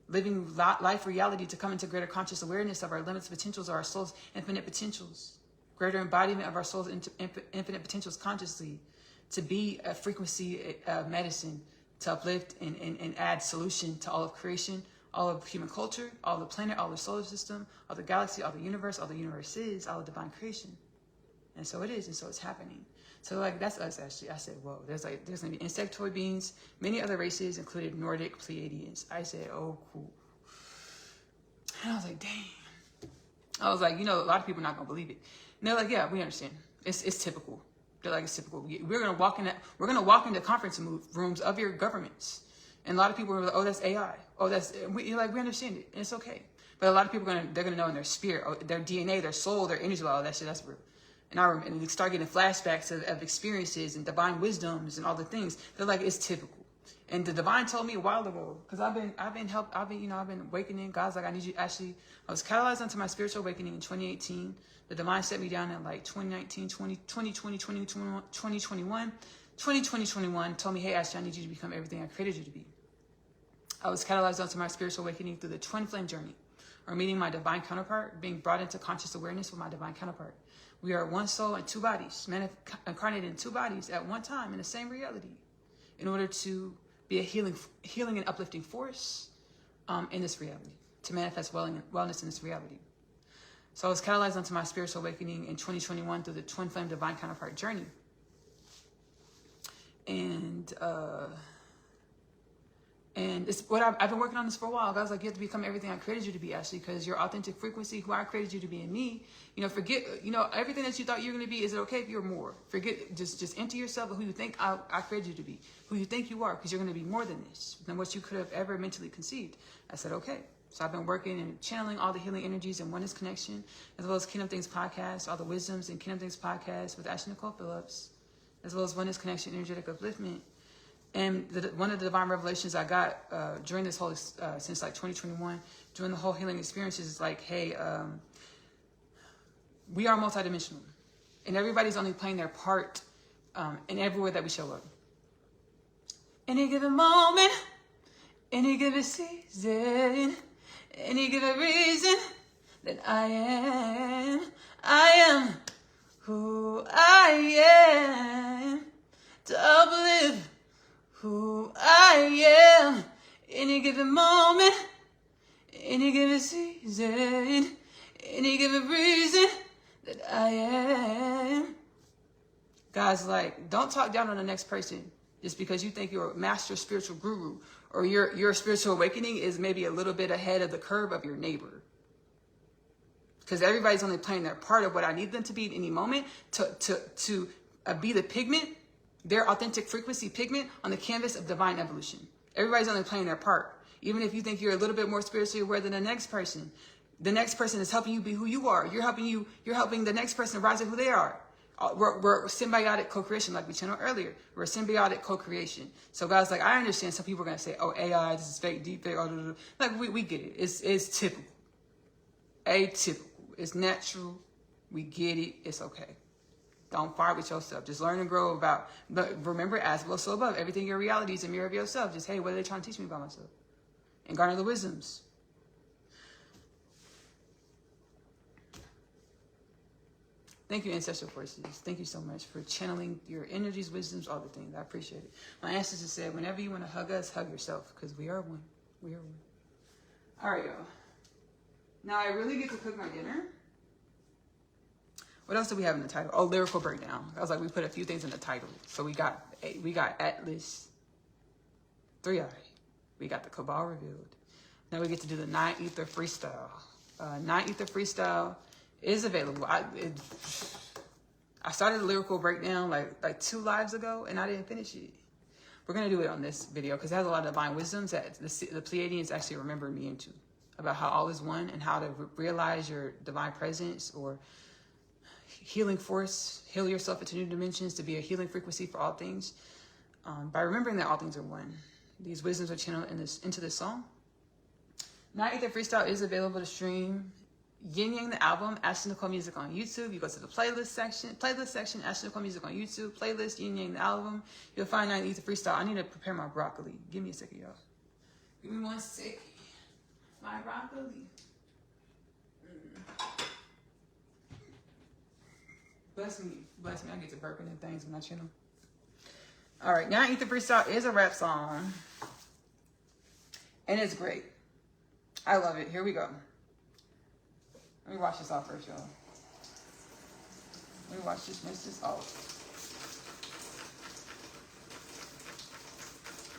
living life reality to come into greater conscious awareness of our limits, potentials, of our soul's infinite potentials, greater embodiment of our soul's infinite potentials consciously, to be a frequency of medicine, to uplift and add solution to all of creation, all of human culture, all the planet, all the solar system, all the galaxy, all the universe, all the universes, all of divine creation. And so it is, and so it's happening. So like that's us actually. I said, whoa, there's gonna be insectoid beings, many other races, included Nordic Pleiadians. I said, oh cool. And I was like, dang. I was like, a lot of people are not gonna believe it. And they're like, yeah, we understand. It's typical. They're like, it's typical. We're gonna walk into conference rooms of your governments. And a lot of people are like, oh, that's AI. Oh, we understand it. And it's okay. But a lot of people they're gonna know in their spirit, their DNA, their soul, their energy, all that shit, that's real. And they start getting flashbacks of experiences and divine wisdoms and all the things. They're like, it's typical. And the divine told me a while ago, because I've been awakening. God's like, I need you. Actually, I was catalyzed onto my spiritual awakening in 2018. The divine set me down in like 2019, 2020, 2021. 2021 told me, hey, Ashley, I need you to become everything I created you to be. I was catalyzed onto my spiritual awakening through the twin flame journey, or meeting my divine counterpart, being brought into conscious awareness with my divine counterpart. We are one soul and two bodies, incarnated in two bodies at one time in the same reality, in order to be a healing and uplifting force in this reality, to manifest wellness in this reality. So I was catalyzed onto my spiritual awakening in 2021 through the twin flame divine counterpart journey. And it's what I've been working on this for a while. God's like, you have to become everything I created you to be, Ashley, because your authentic frequency, who I created you to be in me, forget, everything that you thought you were going to be. Is it okay if you're more? Forget, just enter yourself who you think I created you to be, who you think you are, because you're going to be more than this, than what you could have ever mentally conceived. I said, okay. So I've been working and channeling all the healing energies in Oneness Connection, as well as Kingdom Things Podcast, all the Wisdoms and Kingdom Things Podcast with Ashley-Nicole Phillips, as well as Oneness Connection Energetic Upliftment. And one of the divine revelations I got during this whole, since like 2021, during the whole healing experiences is like, hey, we are multidimensional. And everybody's only playing their part in everywhere that we show up. Any given moment, any given season, any given reason that I am who I am to uplift who I am, any given moment, any given season, any given reason that I am. God's like, don't talk down on the next person just because you think you're a master spiritual guru, or your spiritual awakening is maybe a little bit ahead of the curve of your neighbor. Because everybody's only playing their part of what I need them to be at any moment to be the pigment, their authentic frequency pigment on the canvas of divine evolution. Everybody's only playing their part. Even if you think you're a little bit more spiritually aware than the next person is helping you be who you are. You're helping the next person rise to who they are. We're symbiotic co-creation, like we channeled earlier. We're symbiotic co-creation. So God's like, I understand some people are going to say, oh, AI, this is fake, deep fake, like we get it. It's typical. Atypical. It's natural. We get it. It's okay. Don't fight with yourself. Just learn and grow about. But remember, as below, so above. Everything your reality is a mirror of yourself. Just, hey, what are they trying to teach me about myself? And garner the wisdoms. Thank you, ancestral forces. Thank you so much for channeling your energies, wisdoms, all the things. I appreciate it. My ancestors said, whenever you want to hug us, hug yourself, because we are one. We are one. All right, y'all. Now I really get to cook my dinner. What else do we have in the title? Oh, lyrical breakdown. I was like, we put a few things in the title. So we got Atlas, 3 Eye, We got the Cabal revealed. Now we get to do the 9 Ether freestyle. 9 Ether freestyle is available. I started a lyrical breakdown like 2 lives ago, and I didn't finish it. We're going to do it on this video because it has a lot of divine wisdoms that the Pleiadians actually remembered me into, about how all is one and how to realize your divine presence or healing force, heal yourself into new dimensions to be a healing frequency for all things. By remembering that all things are one. These wisdoms are channeled into this song. 9 Ether freestyle is available to stream. Yin Yang the album, Ashley-Nicole Music on YouTube. You go to the playlist section, Ashley-Nicole Music on YouTube, playlist, Yin Yang the album. You'll find 9 Ether freestyle. I need to prepare my broccoli. Give me a second, y'all. Give me 1 second. My broccoli. Bless me. I get to burping and things when I channel. All right, 9 Ether freestyle is a rap song. And it's great. I love it. Here we go. Let me wash this off first, y'all. Let me rinse this off.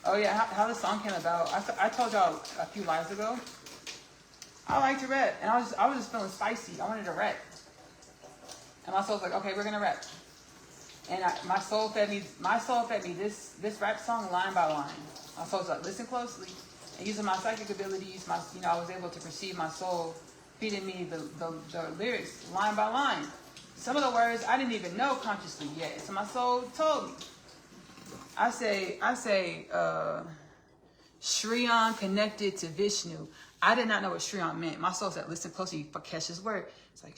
Oh yeah, how this song came about. I told y'all a few lives ago. I like to rap, and I was just feeling spicy. I wanted to rap, and my soul was like, okay, we're gonna rap. And my soul fed me this rap song line by line. My soul was like, listen closely, and using my psychic abilities, I was able to perceive my soul feeding me the lyrics line by line. Some of the words I didn't even know consciously yet. So my soul told me. I say, Shriyan connected to Vishnu. I did not know what Shriyan meant. My soul said, listen closely for Kesha's word. It's like,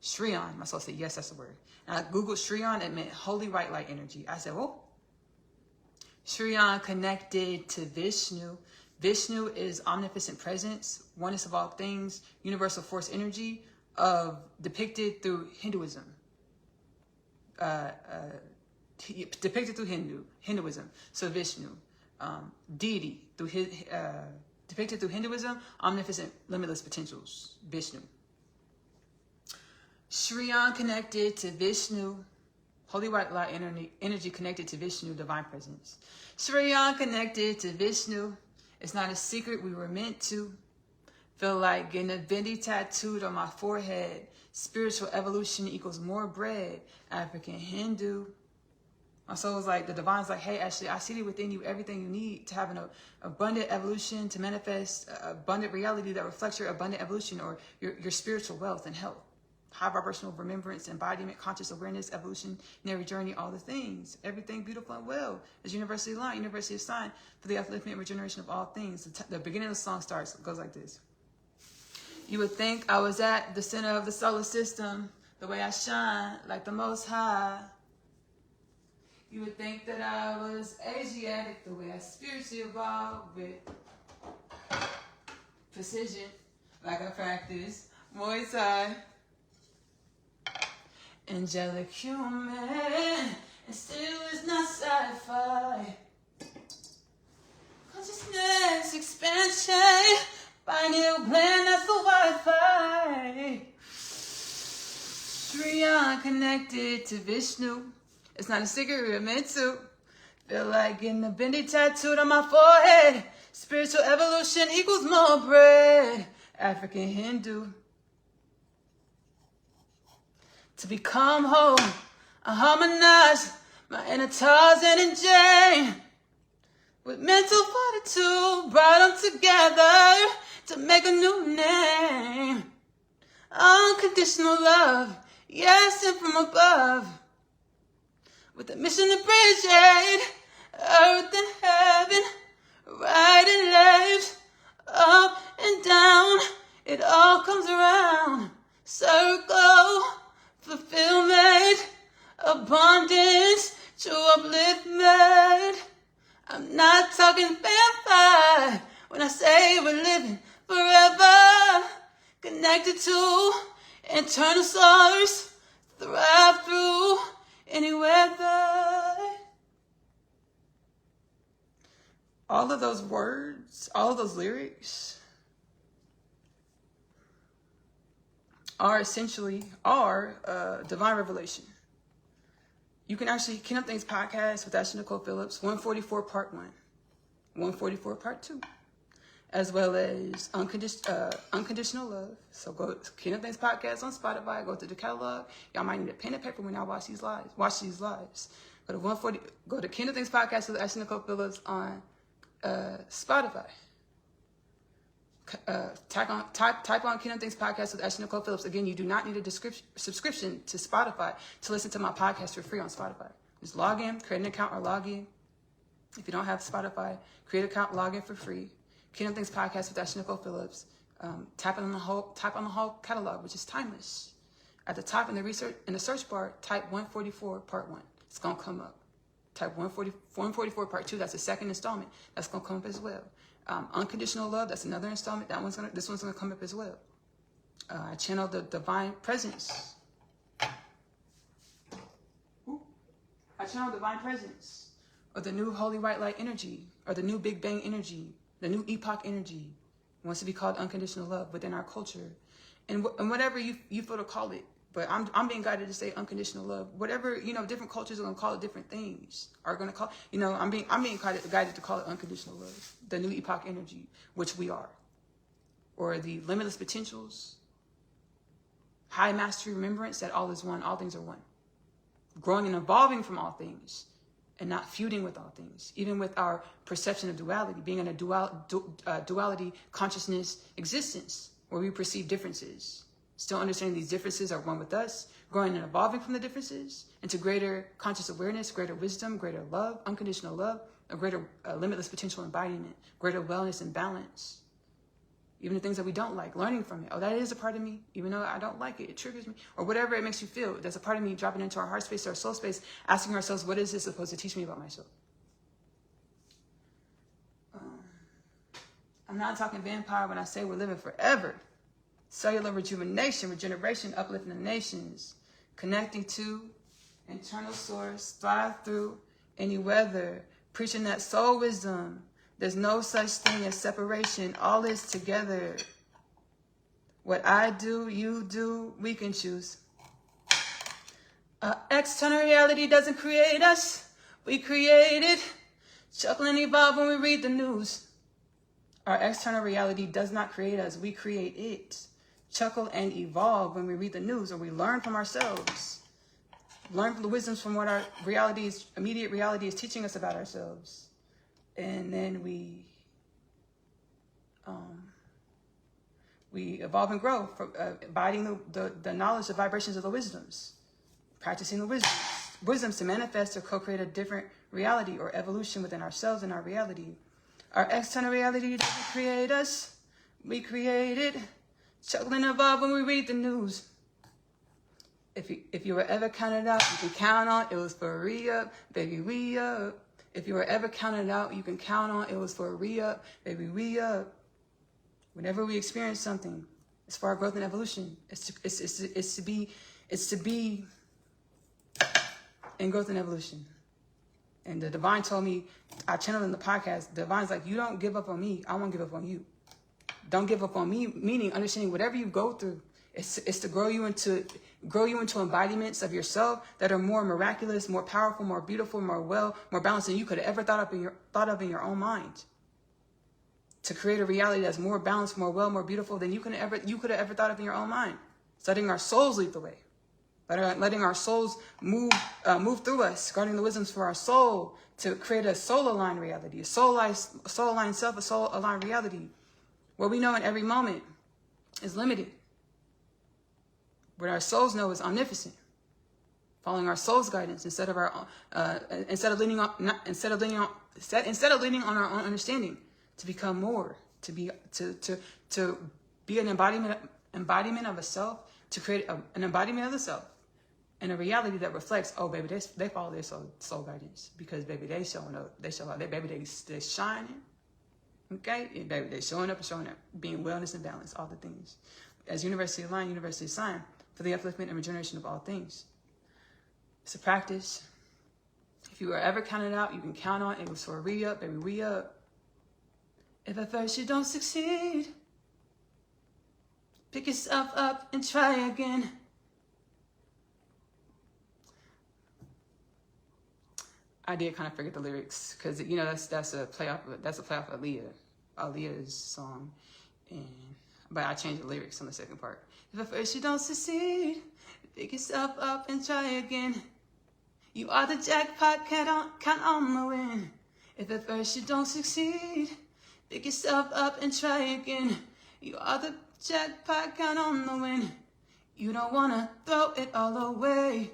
Shriyan. My soul said, yes, that's the word. And I Googled Shriyan. It meant holy white light energy. I said, well, Shriyan connected to Vishnu. Vishnu is omnipotent presence, oneness of all things, universal force energy, depicted through Hinduism. Depicted through Hinduism. So Vishnu, deity depicted through Hinduism, omnipotent, limitless potentials. Vishnu. Shriyan connected to Vishnu, holy white light energy connected to Vishnu, divine presence. Shriyan connected to Vishnu. It's not a secret we were meant to. Feel like getting a Bendy tattooed on my forehead. Spiritual evolution equals more bread. African Hindu. My soul was like, the divine's like, hey, Ashley, I see within you everything you need to have an abundant evolution, to manifest abundant reality that reflects your abundant evolution or your spiritual wealth and health. High vibrational remembrance, embodiment, conscious awareness, evolutionary journey, all the things. Everything beautiful and well is universally aligned, universally assigned for the upliftment and regeneration of all things. The beginning of the song goes like this. You would think I was at the center of the solar system, the way I shine like the Most High. You would think that I was Asiatic, the way I spiritually evolved with precision, like I practice Muay Thai. Angelic human, and still is not sci-fi. Consciousness expansion, pineal gland, that's the Wi-Fi. Shriyan connected to Vishnu. It's not a secret we're meant to. Feel like getting a Bendy tattooed on my forehead. Spiritual evolution equals more bread. African Hindu. To become whole, I harmonize my inner Tarzan and Jane. With mental fortitude, brought them together to make a new name. Unconditional love, yes, and from above. With a mission to bridge aid, earth and heaven, right and left, up and down, it all comes around. Circle, fulfillment, abundance, true upliftment. I'm not talking vampire when I say we're living forever. Connected to internal source, thrive through any weather. All of those words, all of those lyrics are essentially divine revelation. You can actually Ken Up Things podcast with Ashley-Nicole Phillips, 144 part 1. 144 Part 2, as well as Unconditional Love. So go to Kingdom Things Podcast on Spotify. Go to the catalog. Y'all might need a pen and paper when y'all watch these lives. Go to Kingdom Things Podcast with Ashley-Nicole Phillips on Spotify. Type on Kingdom Things Podcast with Ashley-Nicole Phillips. Again, you do not need a subscription to Spotify to listen to my podcast for free on Spotify. Just log in, create an account, or log in. If you don't have Spotify, create an account, log in for free. Kingdom Things Podcast with Ashley-Nicole Phillips. Type on the whole catalog, which is timeless. At the top in the search bar, type 144 Part 1. It's gonna come up. Type 144 Part 2. That's the second installment. That's gonna come up as well. Unconditional Love. That's another installment. This one's gonna come up as well. I channel the Divine Presence. I channel Divine Presence, or the new Holy White Light energy, or the new Big Bang energy, the new Epoch energy. It wants to be called Unconditional Love within our culture, and whatever you feel to call it. But I'm being guided to say Unconditional Love. Whatever, different cultures are gonna call it different things. Are gonna call, I'm being guided to call it Unconditional Love, the new Epoch energy, which we are, or the limitless potentials, high mastery remembrance that all is one, all things are one, growing and evolving from all things, and not feuding with all things, even with our perception of duality, being in a duality consciousness existence where we perceive differences. Still understanding these differences are one with us, growing and evolving from the differences into greater conscious awareness, greater wisdom, greater love, unconditional love, a greater limitless potential embodiment, greater wellness and balance. Even the things that we don't like, learning from it. Oh, that is a part of me, even though I don't like it, it triggers me, or whatever it makes you feel. There's a part of me dropping into our heart space, our soul space, asking ourselves, what is this supposed to teach me about myself? I'm not talking vampire when I say we're living forever. Cellular rejuvenation, regeneration, uplifting the nations, connecting to internal source, thrive through any weather, preaching that soul wisdom. There's no such thing as separation. All is together. What I do, you do, we can choose. External reality doesn't create us. We create it. Chuckle and evolve when we read the news. Our external reality does not create us. We create it. Chuckle and evolve when we read the news, or we learn from ourselves. Learn from the wisdoms from what our immediate reality is teaching us about ourselves. And then we evolve and grow from abiding the knowledge, the vibrations of the wisdoms, practicing the wisdoms to manifest or co-create a different reality or evolution within ourselves and our reality. Our external reality doesn't create us. We create it. Chuckle and evolve when we read the news. If you were ever counted out, you can count on it was for a re-up, baby, we up. If you were ever counted out, you can count on it was for a re-up, baby, we up. Whenever we experience something, it's for our growth and evolution. It's to be in growth and evolution. And the divine told me, I channeled in the podcast, the divine's like, you don't give up on me, I won't give up on you. Don't give up on me, meaning understanding whatever you go through, it's to grow you into embodiments of yourself that are more miraculous, more powerful, more beautiful, more balanced than you could have ever thought of in your own mind. To create a reality that's more balanced, more beautiful than you could have ever thought of in your own mind. So letting our souls lead the way, letting our souls move through us, guarding the wisdoms for our soul to create a soul-aligned reality, a soul-aligned self, a soul-aligned reality. What we know in every moment is limited. What our souls know is omnipotent. Following our soul's guidance instead of leaning on our own understanding, to become more, to be an embodiment of a self, to create an embodiment of the self, and a reality that reflects, oh baby, they follow their soul guidance because baby they showing up, they shining. Okay, and baby, they're showing up, being wellness and balance, all the things. As universally aligned, universally assigned for the upliftment and regeneration of all things. It's a practice. If you were ever counted out, you can count on it was for a re-up, baby, re-up. If at first you don't succeed, pick yourself up and try again. I did kind of forget the lyrics because you know that's a play off of Aaliyah's song, but I changed the lyrics on the second part. If at first you don't succeed, pick yourself up and try again. You are the jackpot, count on the win. If at first you don't succeed, pick yourself up and try again. You are the jackpot, count on the win. You don't wanna throw it all away.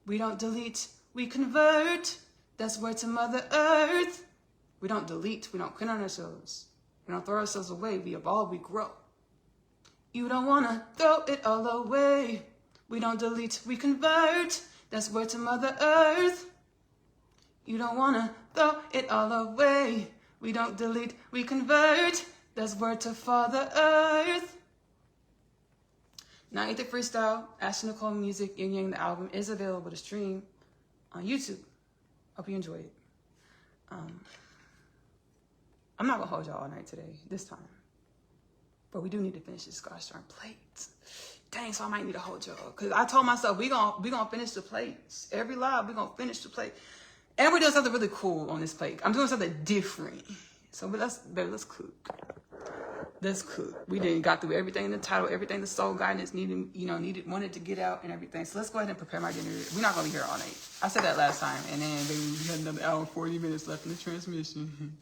We don't delete, we convert. That's word to Mother Earth. We don't delete, we don't quit on ourselves. We don't throw ourselves away, we evolve, we grow. You don't wanna throw it all away. We don't delete, we convert. That's word to Mother Earth. You don't wanna throw it all away. We don't delete, we convert. That's word to Father Earth. Now, the freestyle, Ashley-Nicole music, Yin Yang, the album is available to stream on YouTube. Hope you enjoy it. I'm not gonna hold y'all all night today, this time. But we do need to finish this gosh darn plate. Dang, so I might need to hold y'all. Because I told myself we gonna finish the plates. Every live, we're gonna finish the plate. And we're doing something really cool on this plate. I'm doing something different. So let's cook. Let's cook. We got through everything in the title, everything the soul guidance wanted to get out and everything. So let's go ahead and prepare my dinner. We're not gonna be here all night. I said that last time, and then we had another hour and 40 minutes left in the transmission.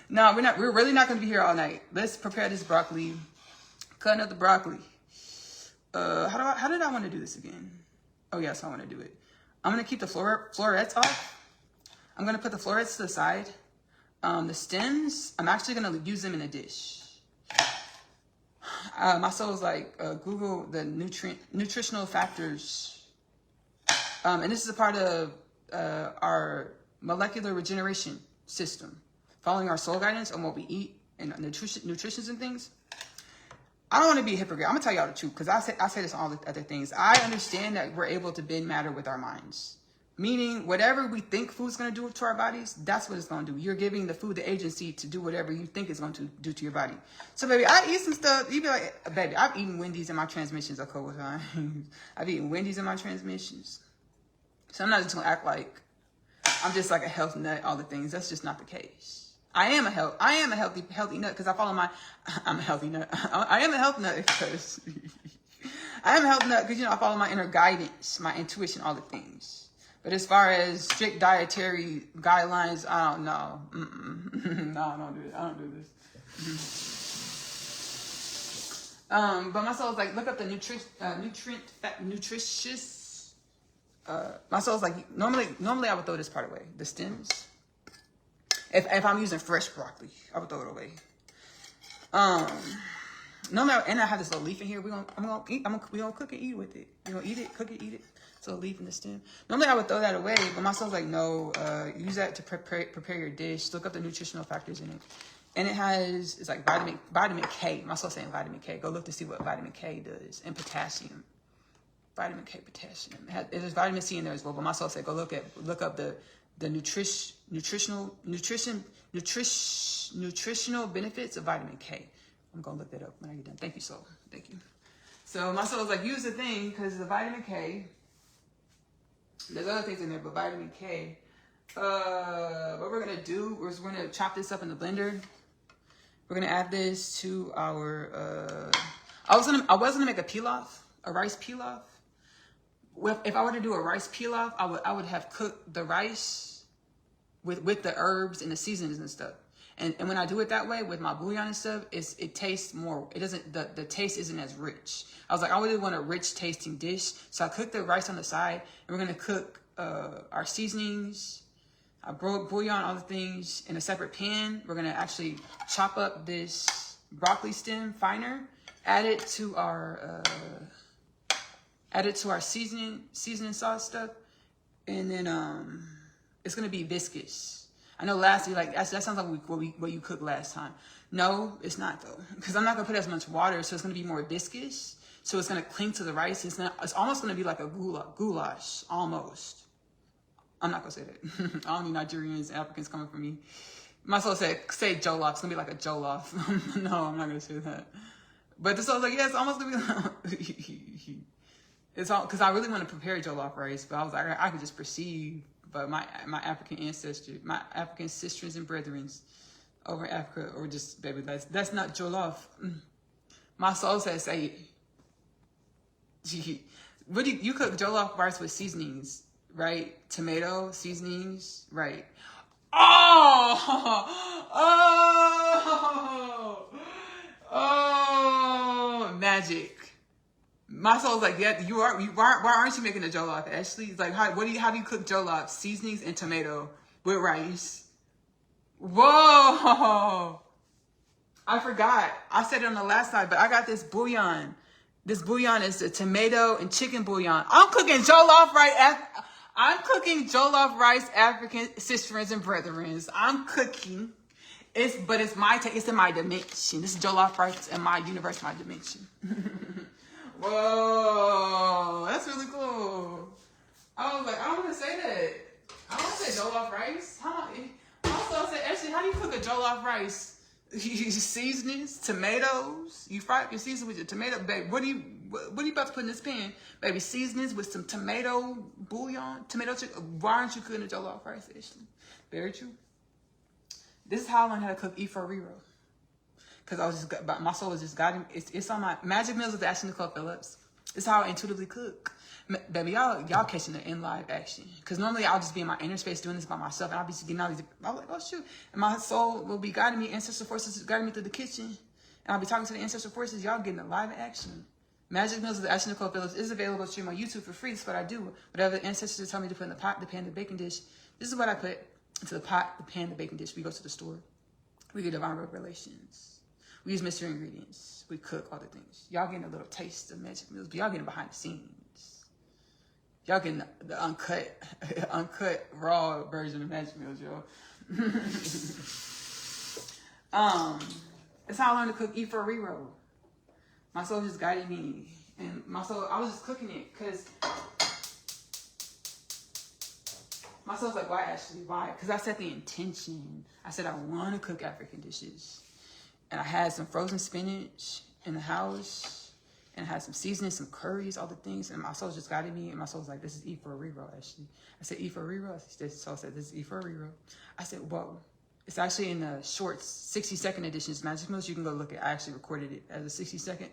No, we're really not gonna be here all night. Let's prepare this broccoli. Cutting up the broccoli. How did I want to do this again? Oh yes, I want to do it. I'm gonna keep the florets off. I'm gonna put the florets to the side. The stems, I'm actually gonna use them in a dish. My soul was like, Google the nutritional factors. And this is a part of our molecular regeneration system. Following our soul guidance on what we eat and nutritions and things. I don't want to be a hypocrite. I'm going to tell y'all the truth because I say this on all the other things. I understand that we're able to bend matter with our minds. Meaning, whatever we think food's going to do to our bodies, that's what it's going to do. You're giving the food the agency to do whatever you think it's going to do to your body. So, baby, I eat some stuff. You be like, baby, I've eaten Wendy's in my transmissions a couple of times. I've eaten Wendy's in my transmissions. So I'm not just going to act like I'm just like a health nut, all the things. That's just not the case. I am a healthy nut because I'm a healthy nut. I am a health nut because I follow my inner guidance, my intuition, all the things. But as far as strict dietary guidelines, I don't know. No, I don't do it. I don't do this. But my soul's like, look up the nutritious. My soul's like, normally I would throw this part away, the stems. If I'm using fresh broccoli, I would throw it away. Normally, and I have this little leaf in here. We're gonna cook and eat with it. We're gonna eat it, cook it, eat it. So a leaf in the stem. Normally I would throw that away, but my soul's like, no, use that to prepare your dish. Look up the nutritional factors in it. And it's like vitamin K. My soul's saying vitamin K. Go look to see what vitamin K does. And potassium. Vitamin K, potassium. There's vitamin C in there as well, but my soul said go look up the nutritional benefits of vitamin K. I'm gonna look that up when I get done. Thank you, soul. Thank you. So my soul was like, use the thing because the vitamin K. There's other things in there, but vitamin K. What we're gonna do is we're gonna chop this up in the blender. We're gonna add this to our. I was gonna make a pilaf, a rice pilaf. If I were to do a rice pilaf, I would have cooked the rice with the herbs and the seasonings and stuff. And when I do it that way with my bouillon and stuff, it tastes more. It doesn't the taste isn't as rich. I was like, I really want a rich tasting dish, so I cooked the rice on the side, and we're gonna cook our seasonings, our bouillon, all the things in a separate pan. We're gonna actually chop up this broccoli stem finer, add it to our seasoning sauce stuff, and then it's gonna be viscous. I know last year, like that sounds like what you cooked last time. No, it's not though, because I'm not gonna put as much water, so it's gonna be more viscous. So it's gonna cling to the rice. It's almost gonna be like a goulash, almost. I'm not gonna say that. I don't need Nigerians, Africans coming for me. My soul said, say jollof. It's gonna be like a jollof. No, I'm not gonna say that. But the soul's like, yeah, it's almost gonna be like, it's all because I really want to prepare jollof rice, but I was like, I could just perceive but my African ancestry, my African sisters and brethren over in Africa, or just, baby, that's not jollof. My soul says, say it. What do you cook jollof rice with seasonings, right? Tomato seasonings, right? Oh, magic. My soul's like, yeah, why aren't you making a jollof, Ashley? It's like, how do you cook jollof? Seasonings and tomato with rice. Whoa. I forgot. I said it on the last slide, but I got this bouillon. This bouillon is the tomato and chicken bouillon. I'm cooking jollof rice. I'm cooking jollof rice, African sisters and brethren. I'm cooking. But it's my take. It's in my dimension. This is jollof rice in my universe, my dimension. Whoa, that's really cool. I was like, I don't want to say that. I don't want to say jollof rice. Also, I said, Ashley, how do you cook a jollof rice? Seasonings, tomatoes. You fry up your seasoning with your tomato, babe. What are you about to put in this pan, baby? Seasonings with some tomato bouillon, tomato chicken. Why aren't you cooking a jollof rice, Ashley? Very true. This is how I learned how to cook E4 because I was just, my soul was just guiding. It's on my Magic Meals with Ashley-Nicole Phillips. It's how I intuitively cook. Baby, y'all catching it in live action. Because normally I'll just be in my inner space doing this by myself, and I'll be getting all these. I'm like, oh shoot, and my soul will be guiding me. Ancestral forces guiding me through the kitchen, and I'll be talking to the ancestral forces. Y'all getting the live action. Magic Meals with Ashley-Nicole Phillips is available to you on YouTube for free. That's what I do. Whatever the ancestors tell me to put in the pot, the pan, the baking dish. This is what I put into the pot, the pan, the baking dish. We go to the store. We get divine revelations. We use mystery ingredients. We cook all the things. Y'all getting a little taste of Magic Meals, but y'all getting behind the scenes. Y'all getting the uncut, raw version of Magic Meals, y'all. That's how I learned to cook E4 My soul just guided me. And my soul, I was just cooking it because my soul's like, why, Ashley? Why? Because I set the intention. I said, I want to cook African dishes. And I had some frozen spinach in the house. And I had some seasoning, some curries, all the things. And my soul just guided me. And my soul's like, this is E4 Ashley. I said, E4 The soul said, this is E4 I said, whoa. It's actually in the shorts, 60-second editions, Magic Meals. You can go look at it. I actually recorded it as a 60-second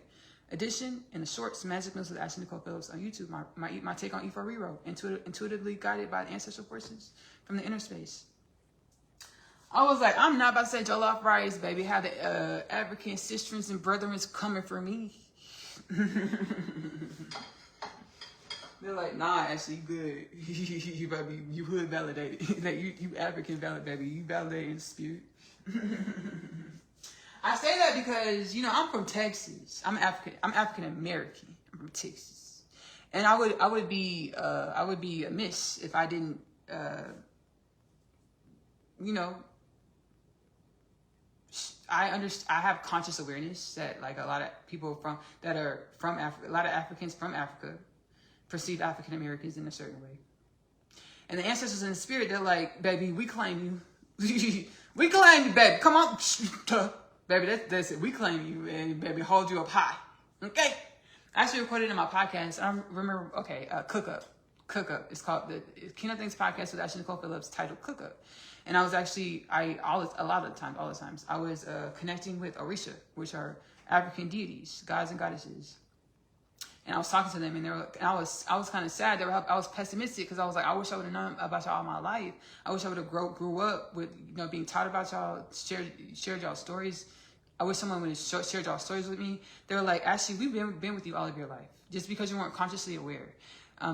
edition in the shorts, Magic Meals with Ashley-Nicole Phillips on YouTube. My take on E4 intuitively guided by the ancestral forces from the inner space. I was like, I'm not about to say jollof rice, baby. Have the African sisters and brethren coming for me. They're like, nah, Ashley, you good. you hood validated. Like you African valid, baby. You validated in the spirit. I say that because, I'm from Texas. I'm African American. I'm from Texas. And I would be amiss if I didn't I have conscious awareness that like a lot of people that are from Africa, a lot of Africans from Africa perceive African Americans in a certain way. And the ancestors in the spirit, they're like, baby, we claim you. We claim you, baby. Come on. Baby, that's it. We claim you and baby, hold you up high. Okay? I actually recorded it in my podcast. I remember, Cook Up. It's called the Kingdom Things Podcast with Ashley-Nicole Phillips, titled Cook Up. And I was actually, all the times, I was connecting with Orisha, which are African deities, gods and goddesses. And I was talking to them, and I was kind of sad. I was pessimistic because I was like, I wish I would have known about y'all all my life. I wish I would have grew up with being taught about y'all, shared y'all stories. I wish someone would have shared y'all stories with me. They were like, Ashley, we've been with you all of your life, just because you weren't consciously aware.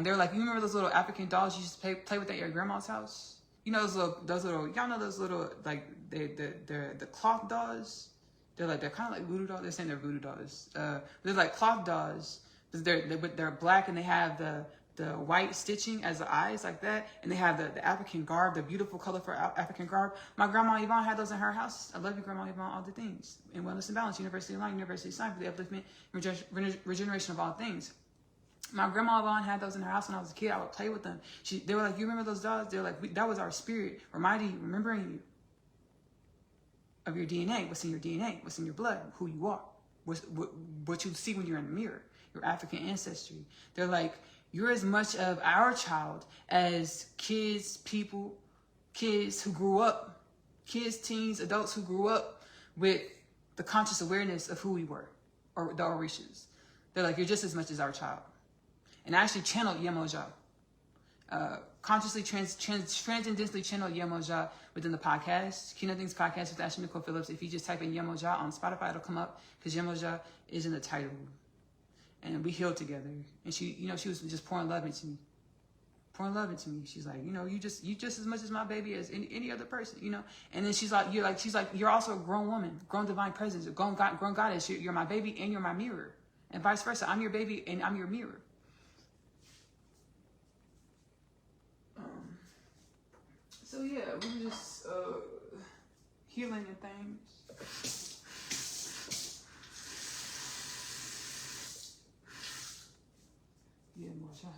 They were like, you remember those little African dolls you used to play with at your grandma's house? You know those little y'all know those little like they're the cloth dolls. They're kind of like voodoo dolls. They're saying they're voodoo dolls. They're like cloth dolls. They're black and they have the white stitching as the eyes like that, and they have the African garb, the beautiful colorful African garb. My grandma Yvonne had those in her house. I love you, Grandma Yvonne. All the things in Wellness and Balance, University of Light, University of Science for the upliftment, regeneration of all things. My grandma Yvonne had those in her house when I was a kid. I would play with them. They were like, you remember those dolls? They were like, that was our spirit, remembering you of your DNA. What's in your DNA? What's in your blood? Who you are? What you see when you're in the mirror? Your African ancestry. They're like, You're as much of our child as kids, kids who grew up, kids, teens, adults who grew up with the conscious awareness of who we were, or the Orishas. They're like, you're just as much as our child. And I actually channeled Yemoja. Consciously, transcendentally channeled Yemoja within the podcast, Keynote Things Podcast with Ashley-Nicole Phillips. If you just type in Yemoja on Spotify, it'll come up, because Yemoja is in the title. And we healed together. And she, you know, she was just pouring love into me. Pouring love into me. She's like, you know, you just as much as my baby as any other person, you know. And then she's like, you're also a grown woman, grown divine presence, grown goddess. You're my baby and you're my mirror. And vice versa. I'm your baby and I'm your mirror. So yeah, we were just healing and things. Yeah, more shot.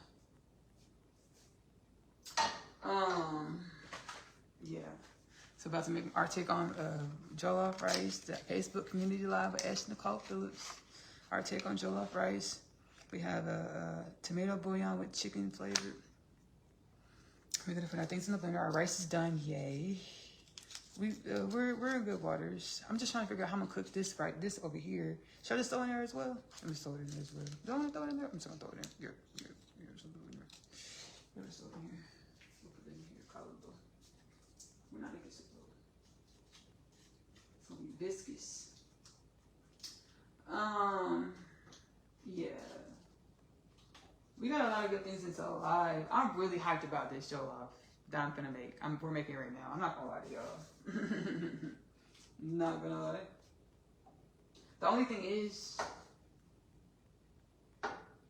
Yeah. So about to make our take on jollof rice, the Facebook community live with Ashley-Nicole Phillips. Our take on jollof rice. We have a tomato bouillon with chicken flavored. We're gonna put our things in the blender. Our rice is done. Yay. We're in good waters. I'm just trying to figure out how I'm gonna cook this right. This over here. Should I just throw it in there as well? Let me throw it in there as well. Don't I throw it in there? I'm just gonna throw it in. Here. Just throw it in there. Let's throw it in here. We'll put it in here. Call it though. We're not making soup though. It's gonna be viscous. Yeah. We got a lot of good things into live. I'm really hyped about this jollof that I'm gonna make. We're making it right now. I'm not gonna lie to y'all. Not gonna lie. The only thing is,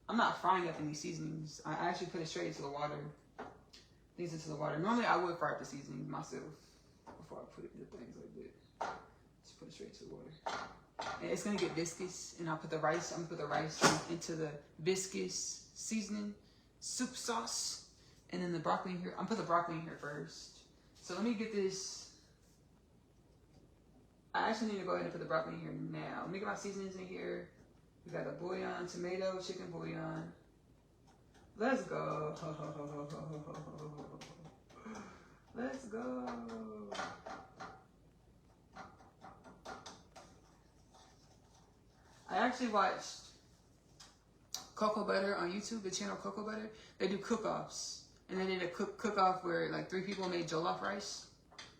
I'm not frying up any seasonings. I actually put it straight into the water. Things into the water. Normally I would fry up the seasonings myself before I put it into things like that. Just put it straight into the water. And it's gonna get viscous, and I'm gonna put the rice into the viscous seasoning soup sauce, and then the broccoli in here. I'm gonna put the broccoli in here first. So let me get this. I actually need to go ahead and put the broccoli in here now. Let me get my seasonings in here. We got the bouillon, tomato, chicken bouillon. Let's go. Let's go. I actually watched Cocoa Butter on YouTube, the channel Cocoa Butter. They do cook-offs. And they did a cook-off where like 3 people made jollof rice.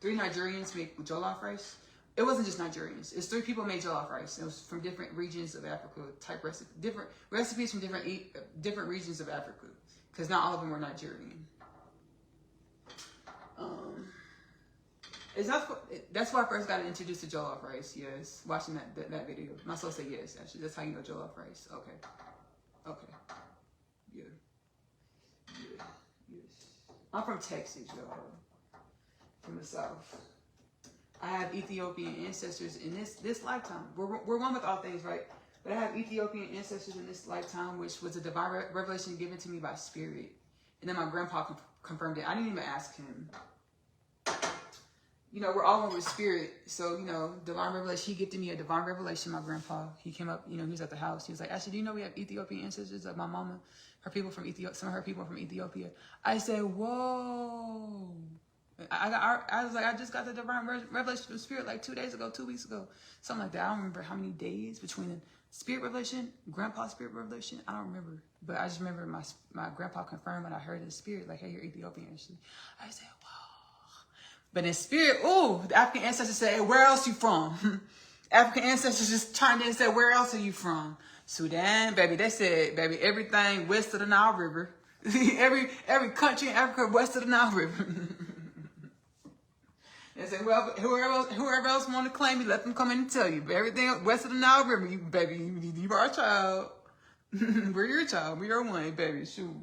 3 Nigerians made jollof rice. It wasn't just Nigerians. It's 3 people made jollof rice. It was from different regions of Africa, type recipe, different recipes from different regions of Africa. Because not all of them were Nigerian. That's why I first got introduced to jollof rice. Yes, watching that video. My soul said yes. Actually, that's how you know jollof rice. Okay. Yeah. Yes. I'm from Texas, y'all. From the South. I have Ethiopian ancestors in this lifetime. We're one with all things, right? But I have Ethiopian ancestors in this lifetime, which was a divine revelation given to me by spirit. And then my grandpa confirmed it. I didn't even ask him. You know, we're all one with spirit. So, you know, divine revelation. He gifted me a divine revelation, my grandpa. He came up, you know, he was at the house. He was like, Ashley, do you know we have Ethiopian ancestors? Like my mama, her people from Ethiopia, some of her people from Ethiopia. I said, whoa. I was like, I just got the divine revelation of spirit like 2 weeks ago. Something like that. I don't remember how many days between the spirit revelation, grandpa's spirit revelation. I don't remember. But I just remember my grandpa confirmed when I heard the spirit, like, hey, you're Ethiopian. I said, wow. But in spirit, the African ancestors said, hey, where else you from? African ancestors just chimed in and said, where else are you from? Sudan, baby. They said, baby, everything west of the Nile River. every country in Africa west of the Nile River. They said, well, whoever else want to claim you, let them come in and tell you. But everything west of the Nile River, you are a child. We're your child. We are one, baby. Shoot.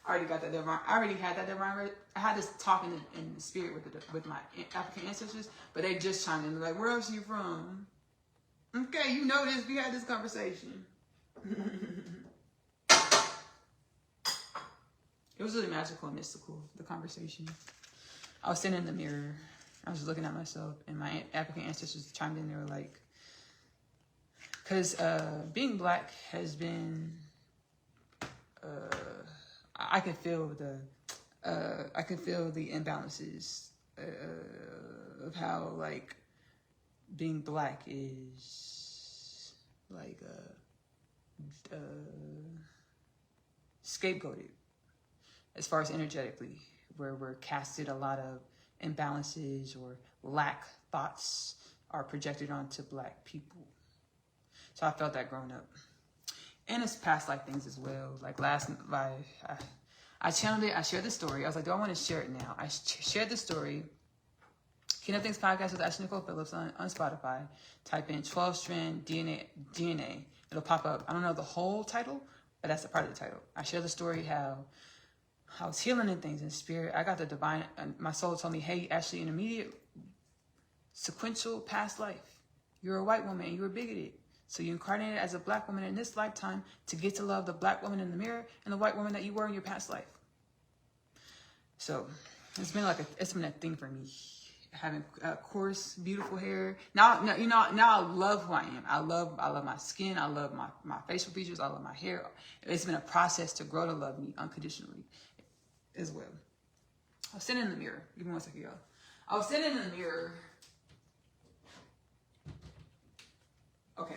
I already had that divine. I had this talking in the spirit with my African ancestors, but they just chimed in. They're like, where else are you from? Okay, you know this. We had this conversation. It was really magical and mystical, the conversation. I was sitting in the mirror. I was looking at myself, and my African ancestors chimed in. They were like, Because being black has been, I can feel the imbalances of how like being black is like scapegoated as far as energetically, where we're casted a lot of imbalances or lack thoughts are projected onto black people. So I felt that growing up. And it's past life things as well. Like I channeled it, I shared the story. I was like, do I want to share it now? I shared the story. Kingdom Things Podcast with Ashley-Nicole Phillips on Spotify. Type in 12-strand DNA. It'll pop up. I don't know the whole title, but that's a part of the title. I share the story how I was healing and things in spirit. I got the divine, my soul told me, hey, Ashley, in immediate sequential past life, you're a white woman and you were bigoted. So you incarnated as a black woman in this lifetime to get to love the black woman in the mirror and the white woman that you were in your past life. So it's been a thing for me. Having coarse, beautiful hair. Now I love who I am. I love my skin. I love my facial features. I love my hair. It's been a process to grow to love me unconditionally as well. I was sitting in the mirror. Give me 1 second, y'all. I was sitting in the mirror. Okay.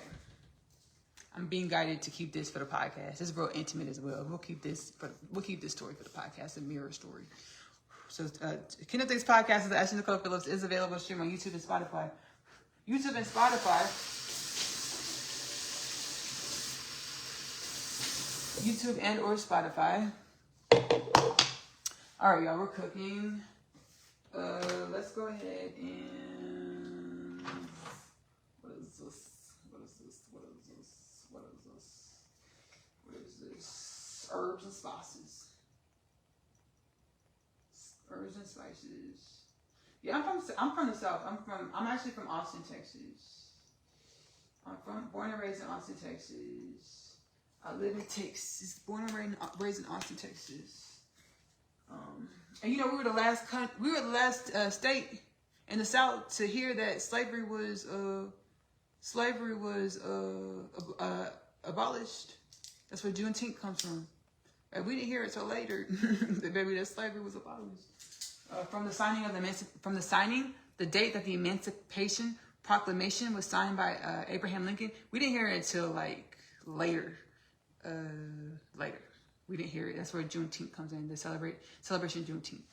I'm being guided to keep this for the podcast. It's real intimate as well. We'll keep this story for the podcast, a mirror story. So, Kingdom Things Podcast with Ashley-Nicole Phillips is available to stream on YouTube and Spotify. YouTube and Spotify. YouTube and or Spotify. All right, y'all, we're cooking. Let's go ahead and... What is this? Herbs and spices. Herbs and spices. Yeah, I'm from the South. I'm actually from Austin, Texas. Born and raised in Austin, Texas. I live in Texas. Born and raised in Austin, Texas. And we were the last state in the South to hear that slavery was abolished. That's where Juneteenth comes from. And we didn't hear it till later that slavery was abolished. From the signing, the date that the Emancipation Proclamation was signed by Abraham Lincoln, we didn't hear it until like later. We didn't hear it. That's where Juneteenth comes in. The celebration Juneteenth.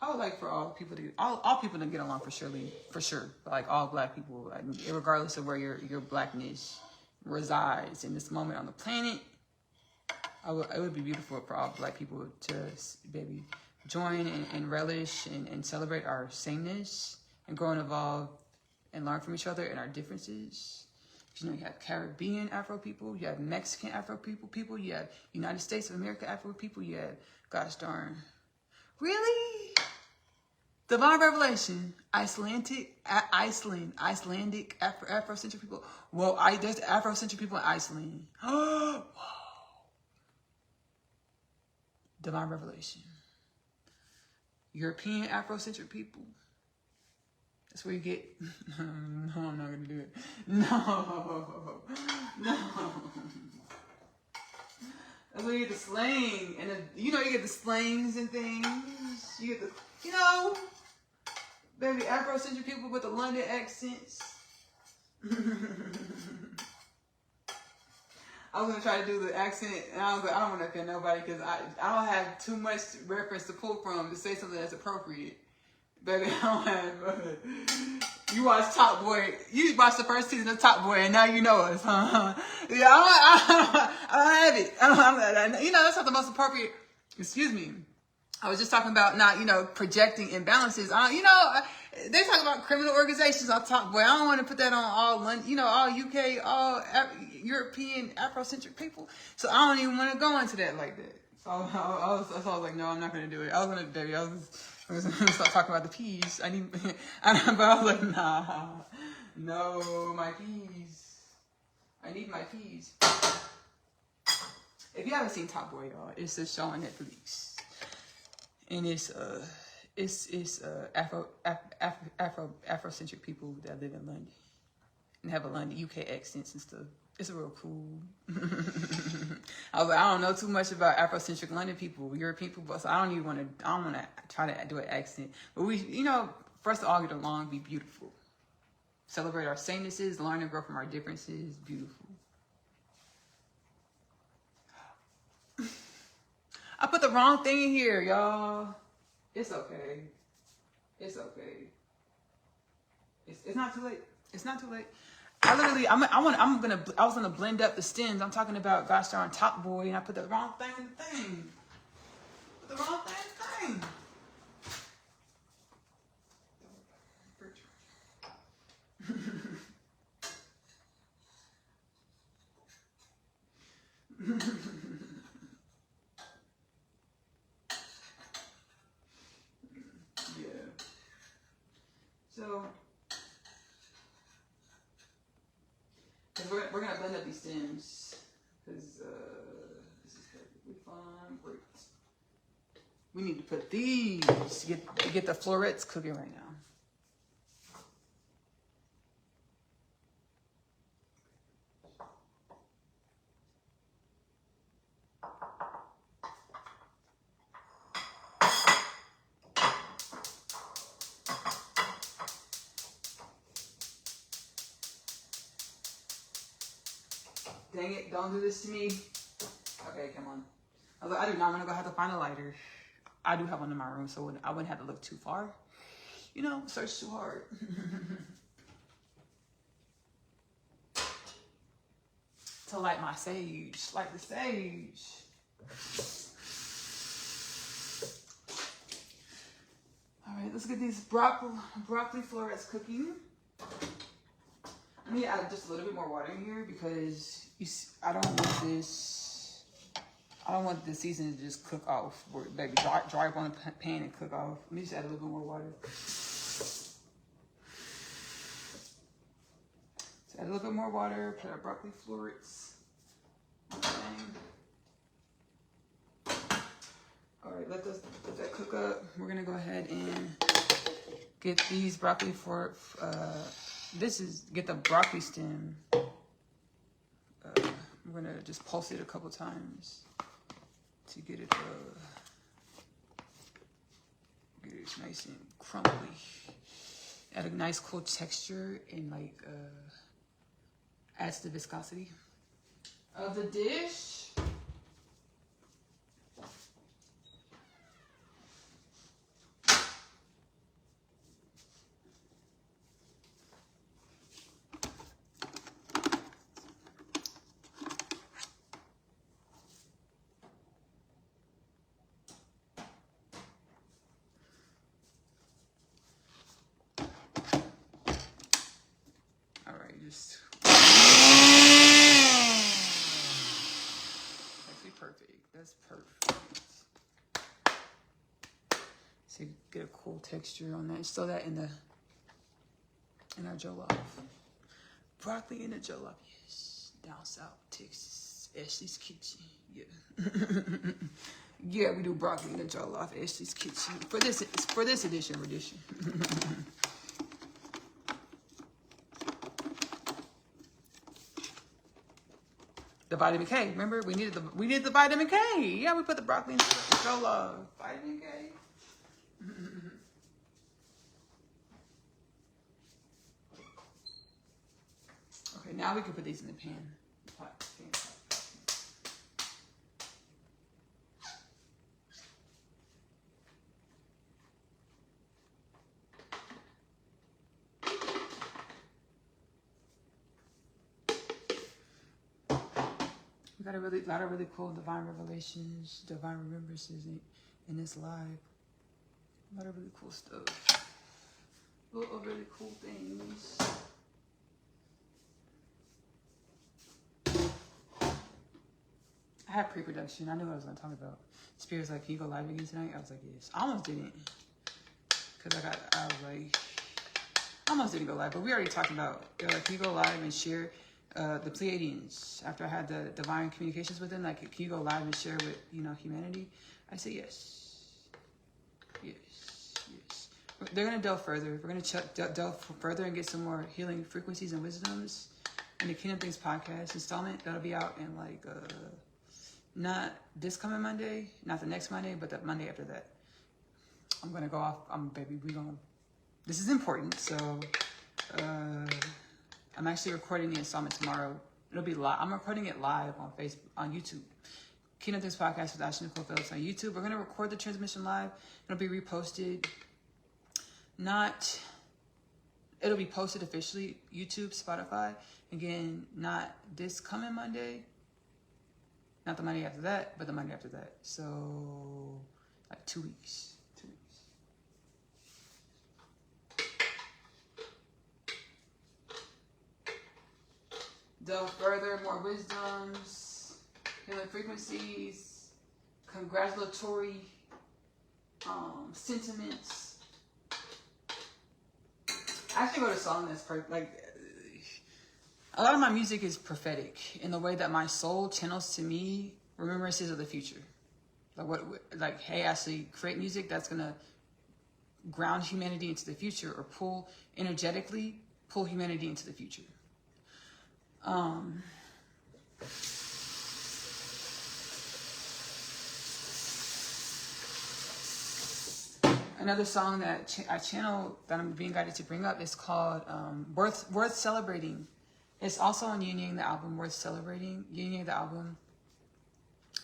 I would like for all people to get along for sure. Like all black people, regardless of where your blackness resides in this moment on the planet. It would be beautiful for all black people to maybe join and relish and celebrate our sameness and grow and evolve and learn from each other and our differences. You have Caribbean Afro people, you have Mexican Afro people, you have United States of America Afro people, you have, gosh darn, really? Divine Revelation, Icelandic Afrocentric people. Well, there's Afrocentric people in Iceland. Whoa. Divine Revelation. European Afrocentric people. That's where you get... No, I'm not going to do it. No. That's where you get the slang. And you get the slangs and things. You get the... Baby, Afrocentric people with the London accents. I was going to try to do the accent, and I was like, I don't want to offend nobody because I don't have too much reference to pull from to say something that's appropriate. Baby, I don't have... You watch Top Boy. You watched the first season of Top Boy, and now you know us, huh? Yeah, I don't have it. That's not the most appropriate... Excuse me. I was just talking about not, projecting imbalances. They talk about criminal organizations on Top Boy. I don't want to put that on all London, all UK, all European Afrocentric people. So I don't even want to go into that like that. So I was like, no, I'm not going to do it. I was going to start talking about the peas. But I was like, nah, no, my peas. eat my peas. If you haven't seen Top Boy, y'all, it's a show on Netflix, and it's Afrocentric people that live in London and have a London UK accents and stuff. It's real cool. I was like, I don't know too much about Afrocentric London people, European people, so I don't want to try to do an accent. But we, you know, for us to all get along, be beautiful. Celebrate our samenesses, learn and grow from our differences. Beautiful. I put the wrong thing in here, y'all. It's okay. It's okay. It's not too late. It's not too late. I was gonna blend up the stems. I'm talking about gosh darn Top Boy, and I put the wrong thing in the thing. Put the wrong thing in the thing. So, we're going to blend up these stems, because this is perfectly fine. Great. We need to put these to get the florets cooking right now. Dang it, don't do this to me. Okay, come on. I was like, I do not want to go have to find a lighter. I do have one in my room, so I wouldn't have to look too far. You know, search too hard. To light my sage. Light the sage. All right, let's get these broccoli florets cooking. I need to add just a little bit more water in here because I don't want the seasoning to just cook off. Or like dry up on the pan and cook off. Let me just add a little bit more water. So add a little bit more water. Put our broccoli florets. All right, let that cook up. We're gonna go ahead and get these broccoli florets. Get the broccoli stem. We're gonna just pulse it a couple times to get it nice and crumbly. Add a nice cool texture and like adds the viscosity of the dish. That's perfect. So you get a cool texture on that. Just throw that in our jollof. Broccoli in the jollof, yes. Down south, Texas, Ashley's Kitchen, yeah. Yeah, we do broccoli in the jollof, Ashley's Kitchen. For this edition. The vitamin K. Remember, we needed the vitamin K. Yeah, we put the broccoli in the jollof. Vitamin K. Okay, now we can put these in the pan. We got a lot of really cool divine revelations, divine remembrances in this live. A lot of really cool stuff. A lot of really cool things. I had pre-production. I knew what I was going to talk about. Spirit's like, can you go live again tonight? I was like, yes. I almost didn't. Because I almost didn't go live. But we already talked about, they're like, can you go live and share the Pleiadians, after I had the divine communications with them, like, can you go live and share with, humanity? I said yes. Yes. They're going to delve further. We're going to delve further and get some more healing frequencies and wisdoms in the Kingdom Things podcast installment. That'll be out in like, not this coming Monday, not the next Monday, but the Monday after that. I'm going to go off. This is important. So, I'm actually recording the installment tomorrow. It'll be live. I'm recording it live on Facebook, on YouTube. Kingdom Things podcast with Ashley-Nicole Phillips on YouTube. We're going to record the transmission live. It'll be reposted. It'll be posted officially, YouTube, Spotify. Again, not this coming Monday. Not the Monday after that, but the Monday after that. So, like 2 weeks. Delve further, more wisdoms, healing frequencies, congratulatory sentiments. I actually wrote a song that's a lot of my music is prophetic in the way that my soul channels to me remembrances of the future. Like, hey, Ashley, create music that's gonna ground humanity into the future, or energetically pull humanity into the future. Another song that I channel that I'm being guided to bring up is called Worth Celebrating. It's also on Yin the album, Worth Celebrating. Yin the album.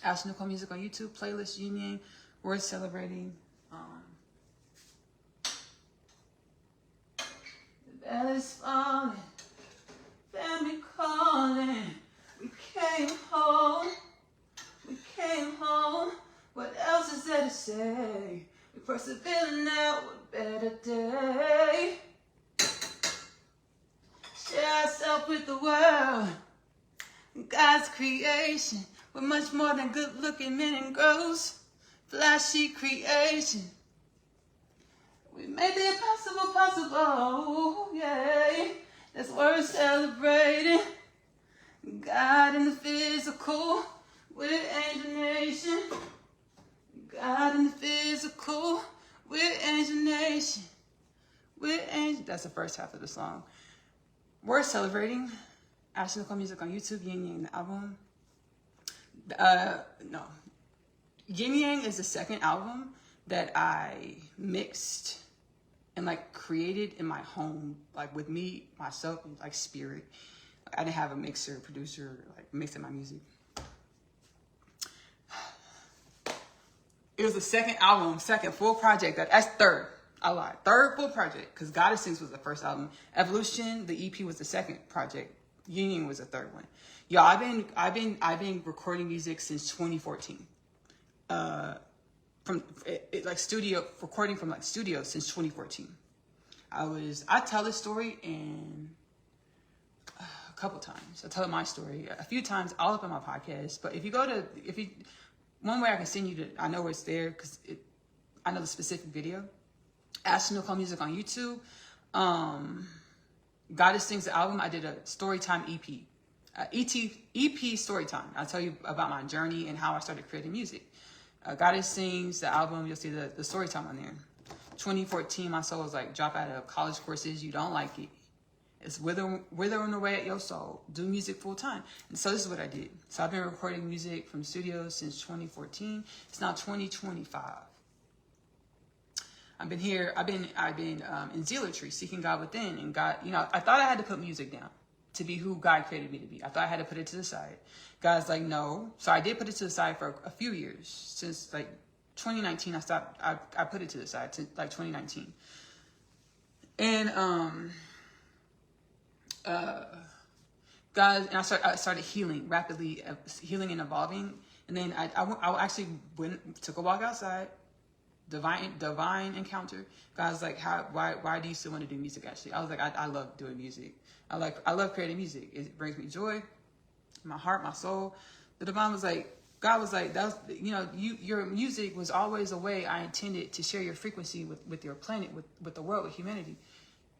Ashley-Nicole music on YouTube, playlist Yin Worth Celebrating. The bell is falling. Family calling, we came home, what else is there to say? We persevering now, a better day. Share ourselves with the world, God's creation. We're much more than good looking men and girls, flashy creation. We made the impossible possible, yeah. That's worth celebrating. God in the physical, we're Angel Nation. God in the physical, we're Angel Nation. We're Angel. That's the first half of the song. Worth celebrating. Ashley-Nicole music on YouTube. Yin Yang the album. No. Yin Yang is the second album that I mixed and created in my home, with me, myself, spirit. I didn't have a mixer, producer, mixing my music. It was the second album, second full project. That's third. I lied. Third full project, because Goddess Sings was the first album. Evolution, the EP, was the second project. Union was the third one. Yo, I've been recording music since 2014. Recording from studio since 2014. I tell this story in a couple times. I tell my story a few times all up in my podcast. But one way I can send you to, I know where it's there because I know the specific video. Ashley-Nicole music on YouTube. Goddess Sings the album. I did a Storytime EP. EP Storytime. I'll tell you about my journey and how I started creating music. Goddess Sings the album. You'll see the Storytime on there. 2014, my soul was drop out of college courses. You don't like it. It's withering away at your soul. Do music full time. And so this is what I did. So I've been recording music from studios since 2014. It's now 2025. I've been here. I've been in zealotry, seeking God within, and God. I thought I had to put music down to be who God created me to be. I thought I had to put it to the side. God's like, no. So I did put it to the side for a few years. Since 2019, I stopped. I put it to the side to 2019, and God, and I started healing rapidly, healing and evolving, and then I actually took a walk outside. Divine encounter. God's like, why do you still want to do music? Actually, I was like, I love doing music. I love creating music. It brings me joy, my heart, my soul. The divine was like, God was like, that was, your music was always a way I intended to share your frequency with your planet, with the world, with humanity,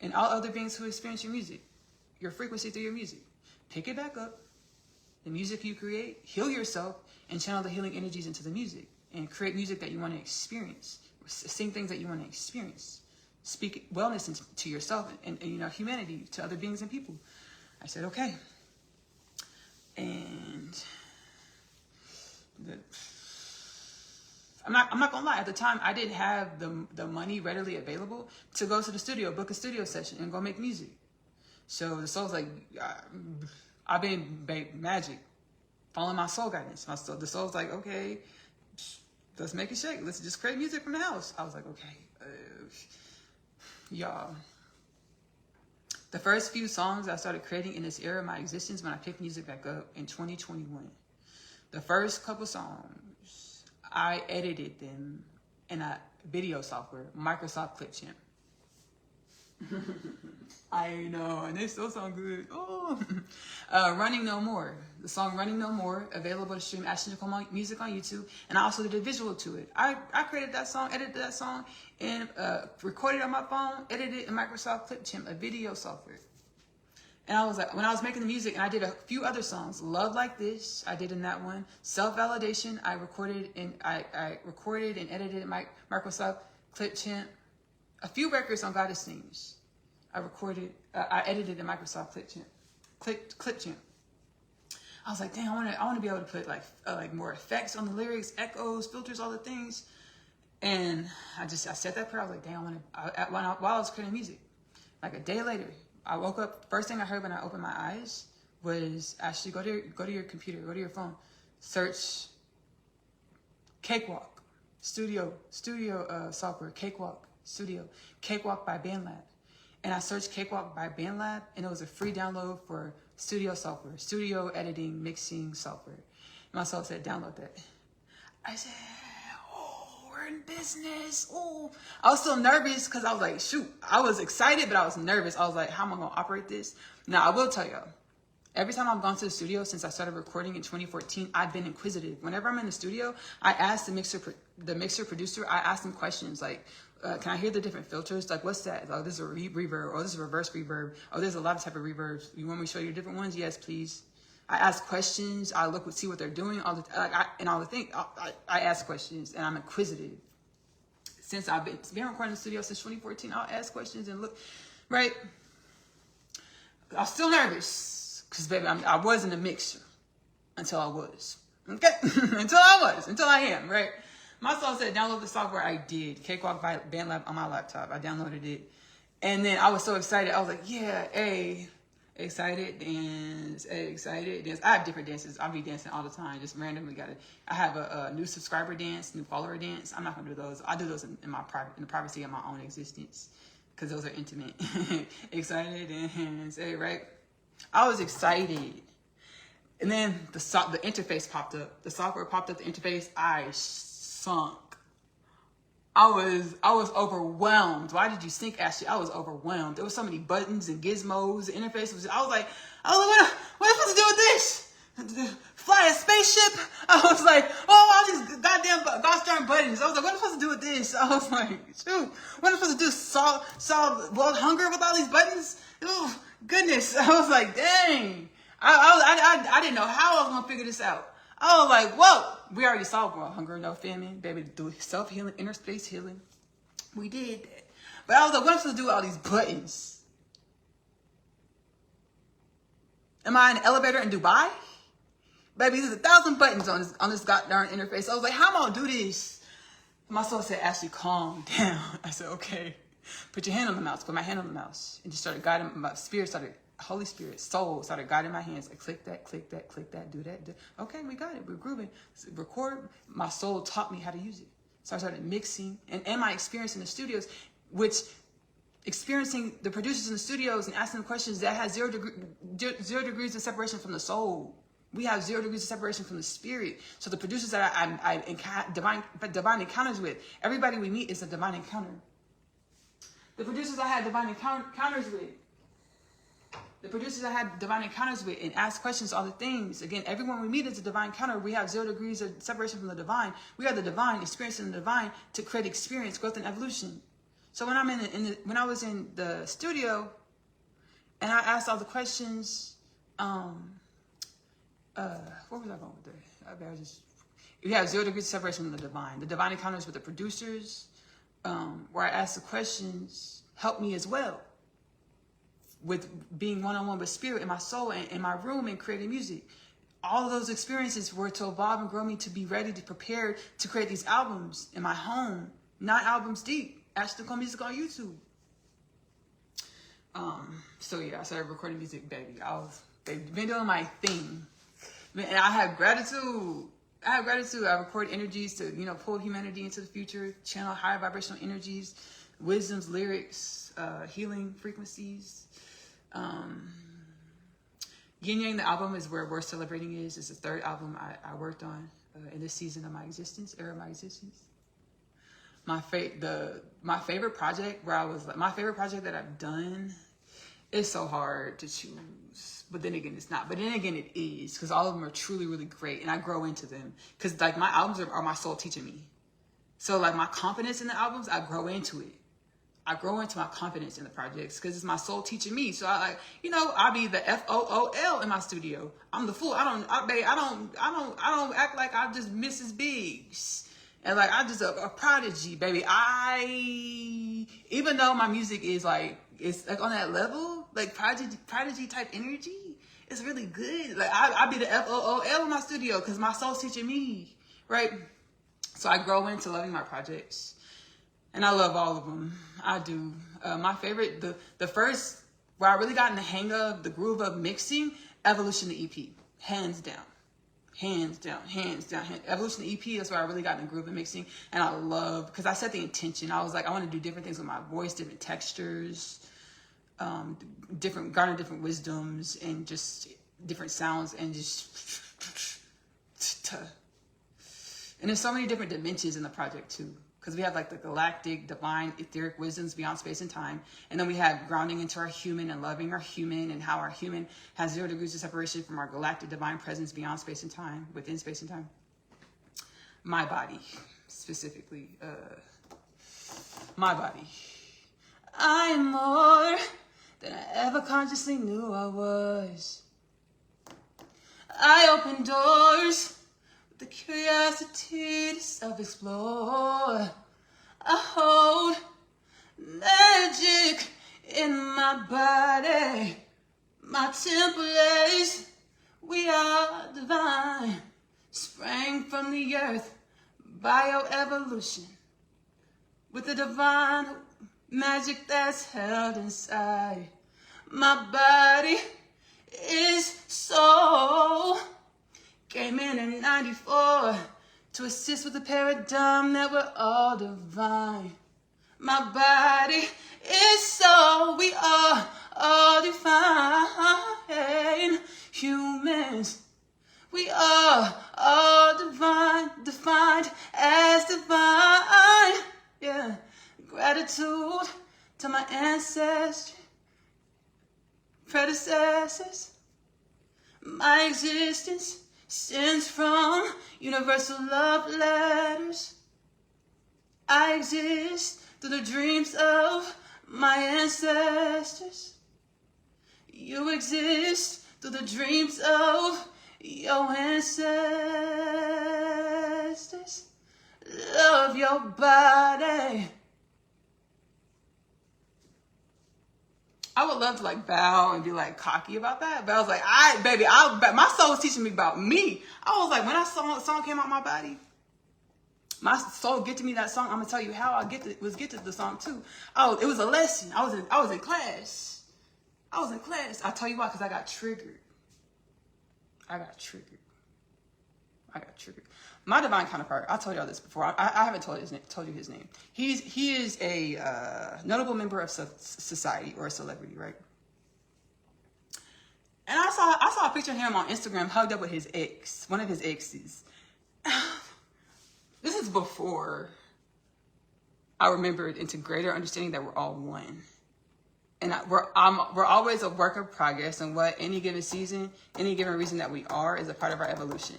and all other beings who experience your music, your frequency through your music. pick it back up, the music you create, heal yourself, and channel the healing energies into the music, and create music that you want to experience, sing things that you want to experience, speak wellness to yourself and you know, humanity, to other beings and people. I said, okay. And I'm not gonna lie, at the time I didn't have the money readily available to go to the studio, book a studio session, and go make music. So the soul's like, I've been magic, following my soul guidance. The soul's like, okay, let's make it shake. Let's just create music from the house. I was like, okay, y'all. The first few songs I started creating in this era of my existence when I picked music back up in 2021. The first couple songs, I edited them in a video software, Microsoft Clipchamp. I know, and they still sound good. Oh, Running No More. The song Running No More, available to stream Ashley-Nicole music on YouTube. And I also did a visual to it. I created that song, edited that song, and recorded it on my phone, edited it in Microsoft Clipchamp, a video software. And I was like, when I was making the music, and I did a few other songs, Love Like This, I did in that one. Self-Validation, I recorded and edited in Microsoft Clipchamp. A few records on Goddess Themes, I edited in Microsoft Clipchamp. I was like, damn, I want to be able to put like more effects on the lyrics, echoes, filters, all the things. And I said that prayer. I was like, damn, while I was creating music, like a day later, I woke up. First thing I heard when I opened my eyes was, Ashley, go to your computer, go to your phone, search Cakewalk studio software, Cakewalk Studio, Cakewalk by BandLab. And I searched Cakewalk by BandLab, and it was a free download for studio software, studio editing, mixing software. And my soul said, download that. I said, oh, we're in business. Oh, I was so nervous because I was like, shoot, I was excited, but I was nervous. I was like, how am I going to operate this? Now, I will tell y'all, every time I've gone to the studio since I started recording in 2014, I've been inquisitive. Whenever I'm in the studio, I ask the mixer producer, I ask them questions like, can I hear the different filters? Like, what's that? Oh, this is a reverb. Oh, this is a reverse reverb. Oh, there's a lot of type of reverbs. You want me to show you different ones? Yes, please. I ask questions. I look, see what they're doing. I ask questions, and I'm inquisitive. Since I've been recording in the studio since 2014, I'll ask questions and look, right? I was still nervous because, baby, I wasn't a mixer until I was. Okay? until I am, right? My soul said, download the software. I did. Cakewalk by BandLab on my laptop. I downloaded it. And then I was so excited. I was like, yeah, excited dance. I have different dances. I'll be dancing all the time. Just randomly I have a new subscriber dance, new follower dance. I'm not going to do those. I do those in the privacy of my own existence because those are intimate. Excited dance. Right? I was excited. And then the interface popped up. The software popped up, the interface. I sunk. I was overwhelmed. Why did you sink, Ashley? I was overwhelmed. There was so many buttons and gizmos. The interface was. I was like, what am I supposed to do with this? Fly a spaceship? I was like, all these goddamn gosh darn buttons. I was like, what am I supposed to do with this? I was like, shoot, what am I supposed to do? Solve world hunger with all these buttons? Oh goodness! I was like, dang. I didn't know how I was gonna figure this out. I was like, whoa, we already solved world hunger, no famine, baby, do self-healing, inner space healing. We did that. But I was like, what am I supposed to do with all these buttons? Am I in an elevator in Dubai? Baby, there's 1,000 buttons on this goddamn interface. I was like, how am I gonna do this? My soul said, Ashley, calm down. I said, okay. Put your hand on the mouse. Put my hand on the mouse. And just started guiding, my spirit started, Holy Spirit, soul started guiding my hands. Like, click that, do that. Okay, we got it. We're grooving. Record. My soul taught me how to use it. So I started mixing. And my experience in the studios, which experiencing the producers in the studios and asking them questions, that has 0 degrees of separation from the soul. We have 0 degrees of separation from the spirit. So the producers that I divine encounters with, everybody we meet is a divine encounter. The producers I had divine encounters with, and ask questions, all the things. Again, everyone we meet is a divine encounter. We have 0 degrees of separation from the divine. We are the divine, experiencing the divine to create experience, growth, and evolution. So when when I was in the studio, and I asked all the questions, Where was I going with that? You have 0 degrees of separation from the divine. The divine encounters with the producers, where I ask the questions, help me as well. With being one-on-one with spirit and my soul and in my room and creating music. All of those experiences were to evolve and grow me to be ready to prepare to create these albums in my home. 9 albums deep. Ashley-Nicole music on YouTube. So yeah, I started recording music, baby. They've been doing my thing. And I have gratitude. I record energies to, pull humanity into the future, channel higher vibrational energies, wisdoms, lyrics, healing frequencies. Yin Yang, the album, is where Worth Celebrating is. It's the 3rd album I worked on in this season of my existence, era of my existence. My favorite project my favorite project that I've done, it's so hard to choose. But then again, it's not. But then again, it is, because all of them are truly, really great, and I grow into them. Because like my albums are my soul teaching me. So like my confidence in the albums, I grow into it. I grow into my confidence in the projects because it's my soul teaching me. So I be the FOOL in my studio. I'm the fool. I don't act like I'm just Mrs. Biggs. And like, I'm just a prodigy, baby. Even though my music is like, it's like on that level, like prodigy type energy, it's really good. Like I be the FOOL in my studio because my soul's teaching me, right? So I grow into loving my projects. And I love all of them. I do. My favorite, the first, where I really got in the hang of the groove of mixing, Evolution the EP. Hands down. Evolution the EP, that's where I really got in the groove of mixing. And I love, because I set the intention. I was like, I want to do different things with my voice, different textures, garner different wisdoms, and just different sounds, and just... And there's so many different dimensions in the project, too. Because we have like the galactic, divine, etheric wisdoms beyond space and time. And then we have grounding into our human and loving our human, and how our human has 0 degrees of separation from our galactic divine presence beyond space and time, within space and time. My body, specifically. My body. I'm more than I ever consciously knew I was. I open doors. The curiosity to self-explore. I hold magic in my body. My templates, we are divine. Sprang from the earth, bioevolution. With the divine magic that's held inside. My body is soul. Came in 94 to assist with the paradigm that we're all divine. My body is soul, we are all divine. Humans, we are all divine, defined as divine. Yeah, gratitude to my ancestors, predecessors. My existence sends from universal love letters. I exist through the dreams of my ancestors. You exist through the dreams of your ancestors. Love your body. I would love to like bow and be like cocky about that, but I was like, my soul was teaching me about me. I was like, when that song came out my body, my soul gifted me that song. I'm gonna tell you how I was gifted the song too. Oh, it was a lesson. I was in class. I'll tell you why, because I got triggered. My divine counterpart, I told y'all this before. I haven't told you his name. He is a notable member of society, or a celebrity, right? And I saw a picture of him on Instagram hugged up with his ex, one of his exes. This is before I remembered into greater understanding that we're all one. And we're always a work of progress, and what any given season, any given reason that we are is a part of our evolution.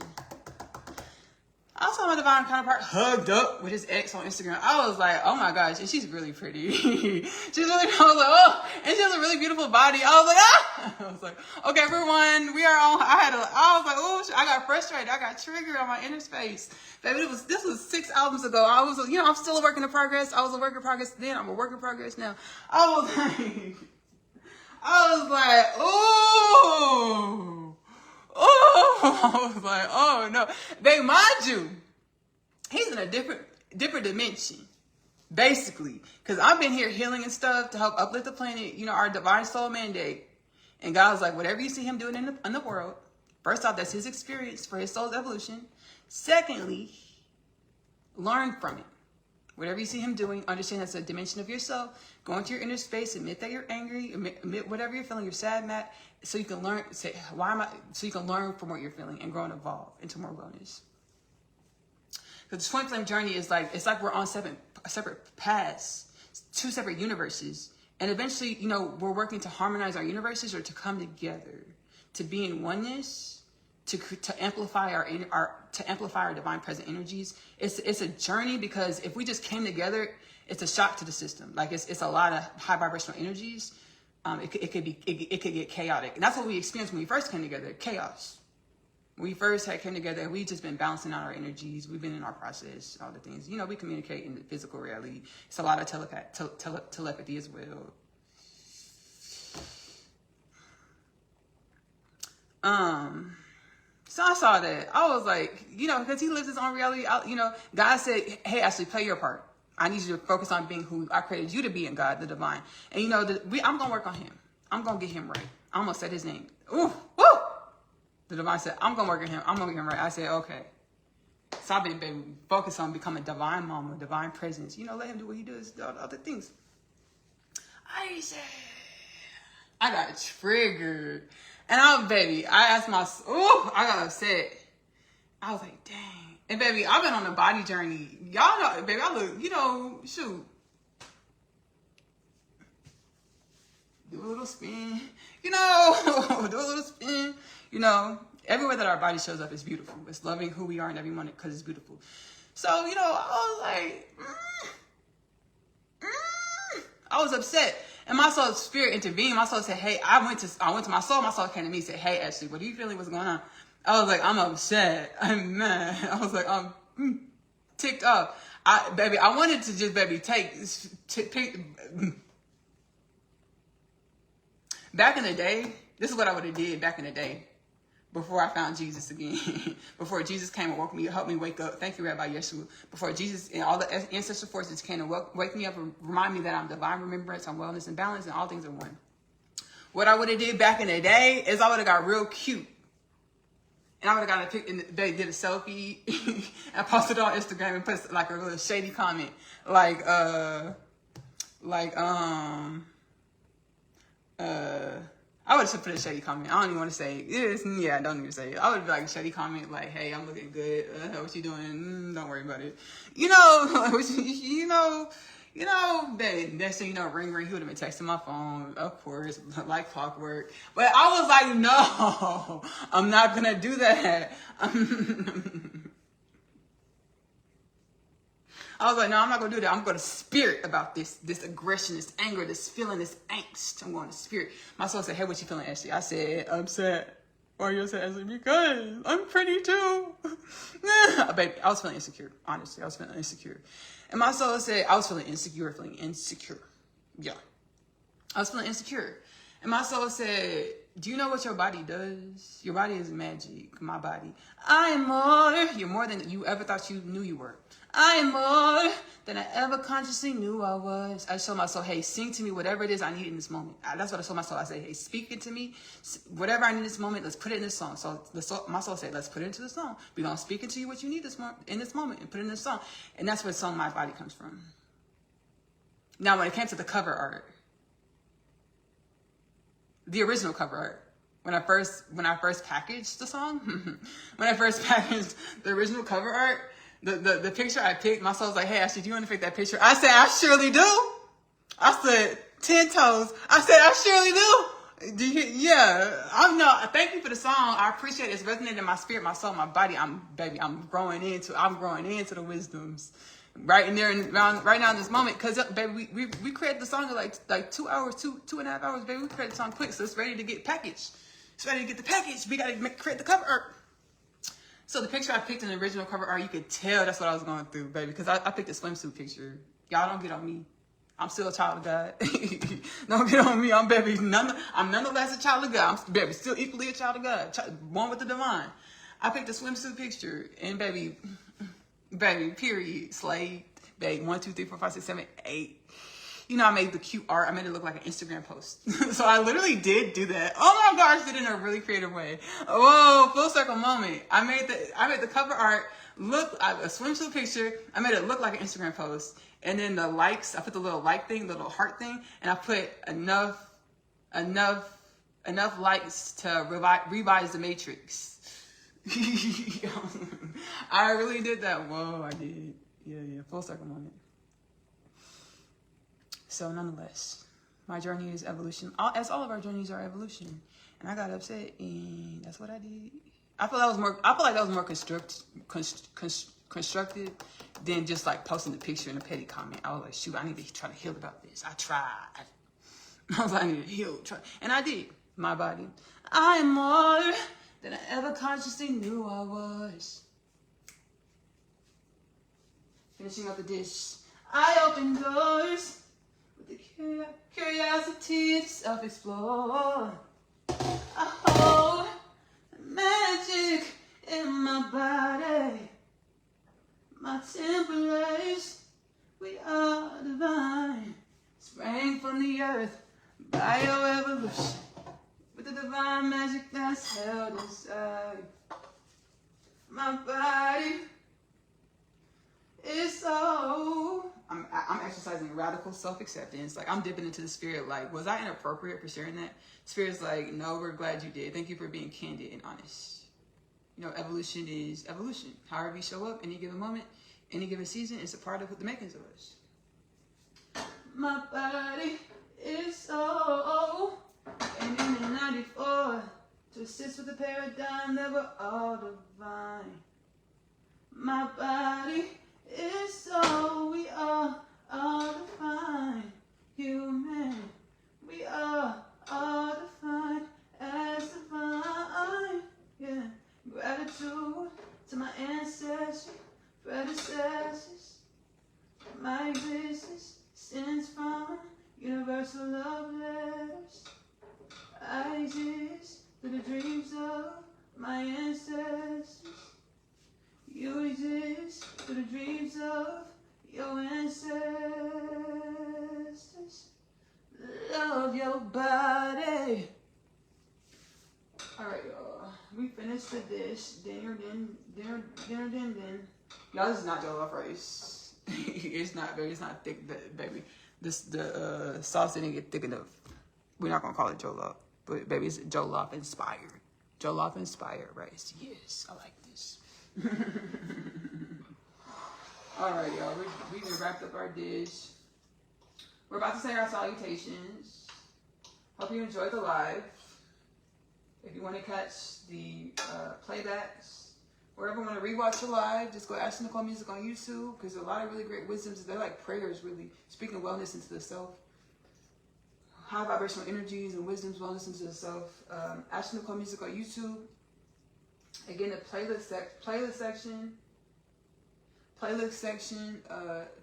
I saw my divine counterpart hugged up with his ex on Instagram. I was like, oh my gosh, and she's really pretty. She's really, I was like, oh, and she has a really beautiful body. I was like, ah! I was like, okay, everyone, we are on. I was like, oh, I got frustrated. I got triggered on my inner space. Baby, this was 6 albums ago. I was, I'm still a work in progress. I was a work in progress then. I'm a work in progress now. I was like, oh, I was like, oh no. They, mind you, he's in a different dimension, basically. Because I've been here healing and stuff to help uplift the planet, our divine soul mandate. And God was like, whatever you see him doing in the world, first off, that's his experience for his soul's evolution. Secondly, learn from it. Whatever you see him doing, understand that's a dimension of yourself. Go into your inner space, admit that you're angry, admit whatever you're feeling, you're sad, mad, so you can learn, so you can learn from what you're feeling and grow and evolve into more wellness. Because the twin flame journey is like, it's like we're on separate paths, 2 separate universes. And eventually, we're working to harmonize our universes or to come together, to be in oneness, to amplify our divine present energies. It's a journey, because if we just came together, it's a shock to the system. Like it's a lot of high vibrational energies. It could get chaotic, and that's what we experienced when we first came together. Chaos. When we first came together, and we've just been balancing out our energies. We've been in our process, all the things. We communicate in the physical reality. It's a lot of telepathy as well. So I saw that. I was like, because he lives his own reality. God said, hey, Ashley, play your part. I need you to focus on being who I created you to be in God, the divine. And I'm going to work on him. I'm going to get him right. I almost said his name. Ooh, woo! The divine said, I'm going to work on him. I'm going to get him right. I said, okay. So I've been focused on becoming divine mama, divine presence. Let him do what he does, all the other things. I got triggered. And I asked I got upset. I was like, dang. And baby, I've been on a body journey. Y'all know, baby, I look, shoot. Do a little spin, do a little spin, everywhere that our body shows up is beautiful. It's loving who we are in every moment because it's beautiful. So, I was like, I was upset. And my soul spirit intervened. My soul said, hey, I went to my soul. My soul came to me and said, hey, Ashley, what are you feeling? What's going on? I was like, I'm upset. I'm mad. I was like, I'm ticked off. I wanted to just, pick. Back in the day, this is what I would have did back in the day. Before I found Jesus again. Before Jesus came and woke me, helped me wake up. Thank you, Rabbi Yeshua. Before Jesus and all the ancestral forces came and wake me up and remind me that I'm divine remembrance, I'm wellness and balance, and all things are one. What I would have did back in the day is I would have got real cute. And I would have got a pic, and they did a selfie and posted it on Instagram and put like a little shady comment. I would have put a shady comment. I don't even want to say it. I don't even say it. I would be like a shady comment, like, "Hey, I'm looking good. What you doing? Don't worry about it." Babe. Next thing you know, ring. He would have been texting my phone, of course, like clockwork. But I was like, no, I'm not gonna do that. I was like, no, I'm not going to do that. I'm going to spirit about this aggression, this anger, this feeling, this angst. I'm going to spirit. My soul said, hey, what you feeling, Ashley? I said, upset. Why are you upset, Ashley? Because I'm pretty too. Baby, I was feeling insecure. Honestly, I was feeling insecure. And my soul said, I was feeling insecure. Yeah. I was feeling insecure. And my soul said, do you know what your body does? Your body is magic. My body. I am more. You're more than you ever thought you knew you were. I am more than I ever consciously knew I was. I told my soul, hey, sing to me whatever it is I need in this moment. That's what I told my soul. I said, hey, speak it to me. Whatever I need in this moment, let's put it in this song. So my soul said, let's put it into the song. We're going to speak it to you what you need in this moment and put it in this song. And that's where the song My Body comes from. Now, when it came to the cover art, the original cover art, when I first packaged the song, when I first packaged the original cover art, the picture I picked, my soul's like, hey, Ashley, do you want to pick that picture? I said, I surely do. I said, 10 toes. I said, I surely do. Yeah, I'm not. Thank you for the song. I appreciate it. It's resonating in my spirit, my soul, my body. I'm growing into the wisdoms right in there and right now in this moment. Cause baby, we created the song in like 2 hours, two and a half hours, baby. We created the song quick, so it's ready to get packaged. It's ready to get the package. We gotta create the cover art. So the picture I picked in the original cover art, you could tell that's what I was going through, baby. Because I picked a swimsuit picture. Y'all don't get on me. I'm still a child of God. Don't get on me. I'm nonetheless a child of God. I'm baby still equally a child of God. One with the divine. I picked a swimsuit picture and baby, period, slave, baby, 1, 2, 3, 4, 5, 6, 7, 8. You know, I made the cute art. I made it look like an Instagram post. So I literally did do that. Oh my gosh, did it in a really creative way. Whoa, full circle moment. I made the cover art look a swimsuit picture. I made it look like an Instagram post. And then the likes, I put the little like thing, the little heart thing, and I put enough likes to revise the matrix. I really did that. Whoa, I did. Yeah, full circle moment. So nonetheless, my journey is evolution. As all of our journeys are evolution. And I got upset, and that's what I did. I feel like that was more constructive than just like posting the picture in a petty comment. I was like, shoot, I need to try to heal about this. I tried. I was like, I need to heal. And I did. My body. I am more than I ever consciously knew I was. Finishing up the dish. I open doors with the curiosity to self-explore. I hold the magic in my body. My templates, we are divine. Sprang from the earth, bioevolution. With the divine magic that's held inside. My body is so... I'm exercising radical self-acceptance. Like, I'm dipping into the spirit. Like, was I inappropriate for sharing that? Spirit's like, no, we're glad you did. Thank you for being candid and honest. You know, evolution is evolution. However we show up, any given moment, any given season, it's a part of the makings of us. My body is so... And in 94, to assist with the paradigm that we're all divine. My body is so, we are all divine. Human, we are all defined as divine. Yeah. Gratitude to my ancestors, predecessors. My existence stems from universal love letters. I exist through the dreams of my ancestors. You exist through the dreams of your ancestors. Love your body. All right, y'all. We finished the dish. Dinner. Y'all, this is not jollof rice. It's not thick, baby. The sauce didn't get thick enough. We're not gonna call it jollof, but baby, it's jollof inspired. Jollof inspired rice. Yes, I like this. All right, y'all. We done wrapped up our dish. We're about to say our salutations. Hope you enjoyed the live. If you want to catch the playbacks, or ever want to rewatch the live, just go Ashley-Nicole Music on YouTube, because there's a lot of really great wisdoms. They're like prayers, really, speaking wellness into the self. High vibrational energies and wisdoms, wellness into the self. Ashley-Nicole Music on YouTube. Again, the playlist section,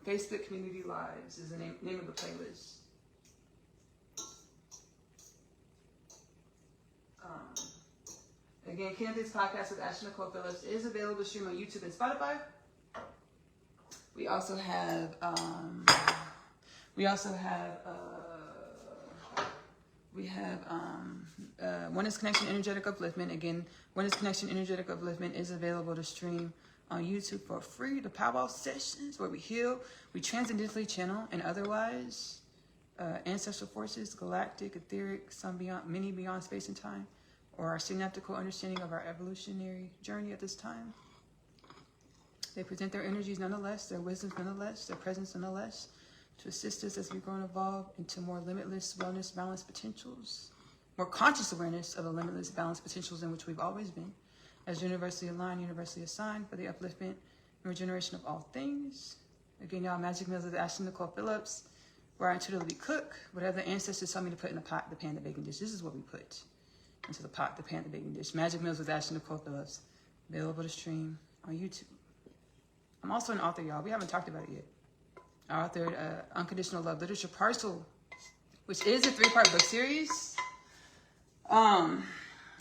Facebook Community Lives is the name of the playlist. Again, Candace's podcast with Ashley-Nicole Phillips is available to stream on YouTube and Spotify. We also have Oneness Connection Energetic Upliftment. Again, Oneness Connection Energetic Upliftment is available to stream on YouTube for free. The Powwow sessions where we heal, we transcendentally channel, and otherwise ancestral forces, galactic, etheric, some beyond, many beyond space and time, or our synaptical understanding of our evolutionary journey at this time. They present their energies nonetheless, their wisdoms nonetheless, their presence nonetheless, to assist us as we grow and evolve into more limitless wellness, balance potentials, more conscious awareness of the limitless balanced potentials in which we've always been, as universally aligned, universally assigned for the upliftment and regeneration of all things. Again, y'all, magic meals with Ashley-Nicole Phillips, where I intuitively cook whatever the ancestors tell me to put in the pot, the pan, the baking dish. This is what we put into the pot, the pan, the baking dish. Magic meals with Ashley-Nicole Phillips, available to stream on YouTube. I'm also an author, y'all. We haven't talked about it yet. I authored Unconditional Love Literature Parcel, which is a 3-part book series.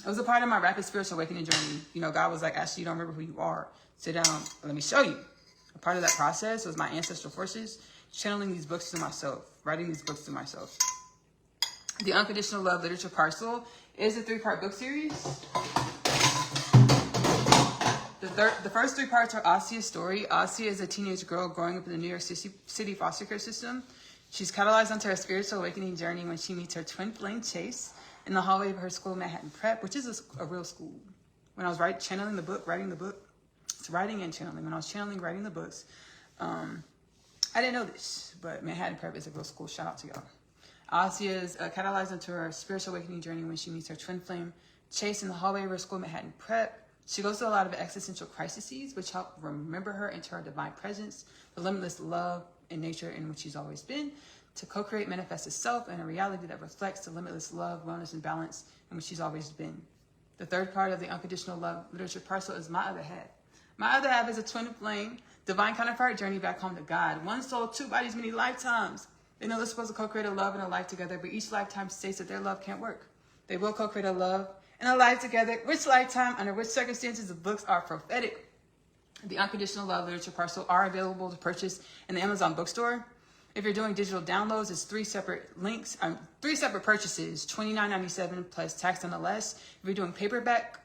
It was a part of my rapid spiritual awakening journey. You know, God was like, Ashley, you don't remember who you are. Sit down, let me show you. A part of that process was my ancestral forces, channeling these books to myself, writing these books to myself. The Unconditional Love Literature Parcel is a 3-part book series. The first 3 parts are Asia's story. Asia is a teenage girl growing up in the New York City foster care system. She's catalyzed onto her spiritual awakening journey when she meets her twin flame Chase in the hallway of her school, Manhattan Prep, which is a real school. When I was channeling the book, writing the book, it's writing and channeling. When I was channeling, writing the books, I didn't know this, but Manhattan Prep is a real school. Shout out to y'all. Asia is catalyzed into her spiritual awakening journey when she meets her twin flame Chase in the hallway of her school, Manhattan Prep. She goes through a lot of existential crises, which help remember her into her divine presence, the limitless love and nature in which she's always been, to co-create, manifest itself in a reality that reflects the limitless love, wellness, and balance in which she's always been. The 3rd part of the Unconditional Love Literature Parcel is My Other Half. My other half is a twin flame, divine counterpart journey back home to God. One soul, 2 bodies, many lifetimes. They know they're supposed to co-create a love and a life together, but each lifetime states that their love can't work. They will co-create a love and a life together. Which lifetime, under which circumstances, the books are prophetic. The Unconditional Love Literature Parcel are available to purchase in the Amazon bookstore. If you're doing digital downloads, it's 3 separate links, 3 separate purchases, $29.97 plus tax nonetheless. If you're doing paperback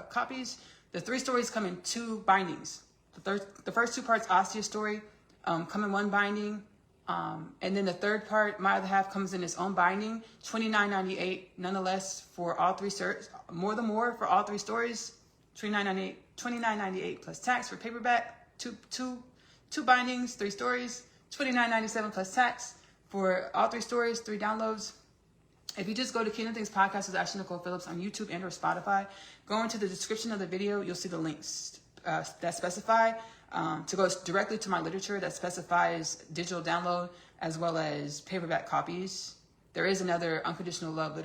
copies, the 3 stories come in 2 bindings. The first 2 parts, Asia's story, come in 1 binding. And then the 3rd part, My Other Half, comes in its own binding, $29.98 nonetheless for all 3 more for all 3 stories, $29.98 plus tax for paperback, two bindings, 3 stories, $29.97 plus tax for all 3 stories, 3 downloads. If you just go to Kingdom Things Podcast with Ashley-Nicole Phillips on YouTube and or Spotify, go into the description of the video, you'll see the links that specify to go directly to my literature that specifies digital download as well as paperback copies. There is another Unconditional Love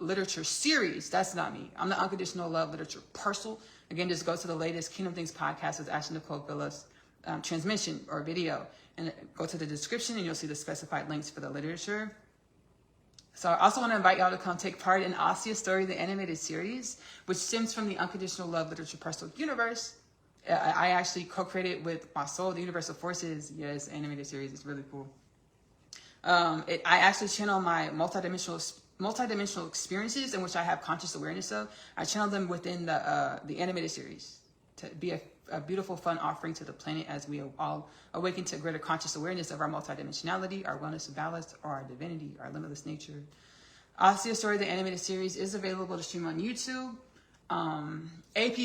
Literature series. That's not me. I'm the Unconditional Love Literature Parcel. Again, just go to the latest Kingdom Things Podcast with Ashley-Nicole Phillips transmission or video and go to the description and you'll see the specified links for the literature. So I also want to invite y'all to come take part in Asia's Story, the animated series, which stems from the Unconditional Love Literature Parcel universe. I actually co-created with my soul, the Universal Forces. Yes, animated series. It's really cool. I actually channel my multidimensional experiences in which I have conscious awareness of. I channel them within the animated series to be a beautiful, fun offering to the planet as we all awaken to greater conscious awareness of our multidimensionality, our wellness and balance, or our divinity, our limitless nature. Asia's Story, the animated series, is available to stream on YouTube. AP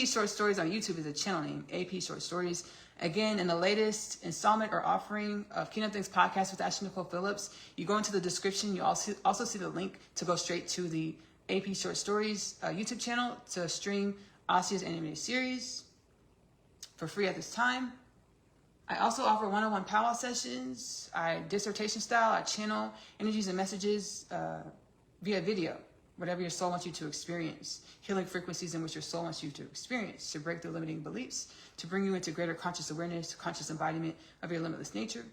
Short Stories on YouTube is a channel name, AP Short Stories. Again, in the latest installment or offering of Kingdom Things Podcast with Ashley-Nicole Phillips, you go into the description, you also see the link to go straight to the AP Short Stories YouTube channel to stream Asia's animated series for free at this time. I also offer one-on-one powwow sessions. Dissertation style, I channel energies and messages via video, whatever your soul wants you to experience. Healing frequencies in which your soul wants you to experience, to break through limiting beliefs, to bring you into greater conscious awareness, conscious embodiment of your limitless nature.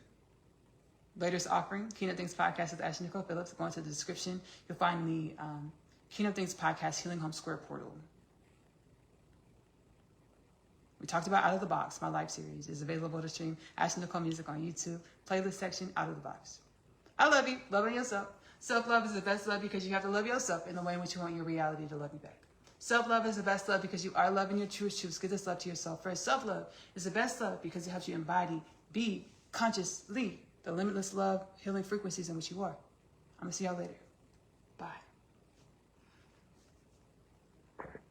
Latest offering, Kingdom Things Podcast with Ashley-Nicole Phillips. Go into the description. You'll find the Kingdom Things Podcast Healing Home Square portal. We talked about Out of the Box, my live series, is available to stream Ashley-Nicole Music on YouTube. Playlist section, Out of the Box. I love you. Love on yourself. Self-love is the best love because you have to love yourself in the way in which you want your reality to love you back. Self-love is the best love because you are loving your truest truths. Give this love to yourself first. Self-love is the best love because it helps you embody, be, consciously the limitless love, healing frequencies in which you are. I'm going to see y'all later. Bye.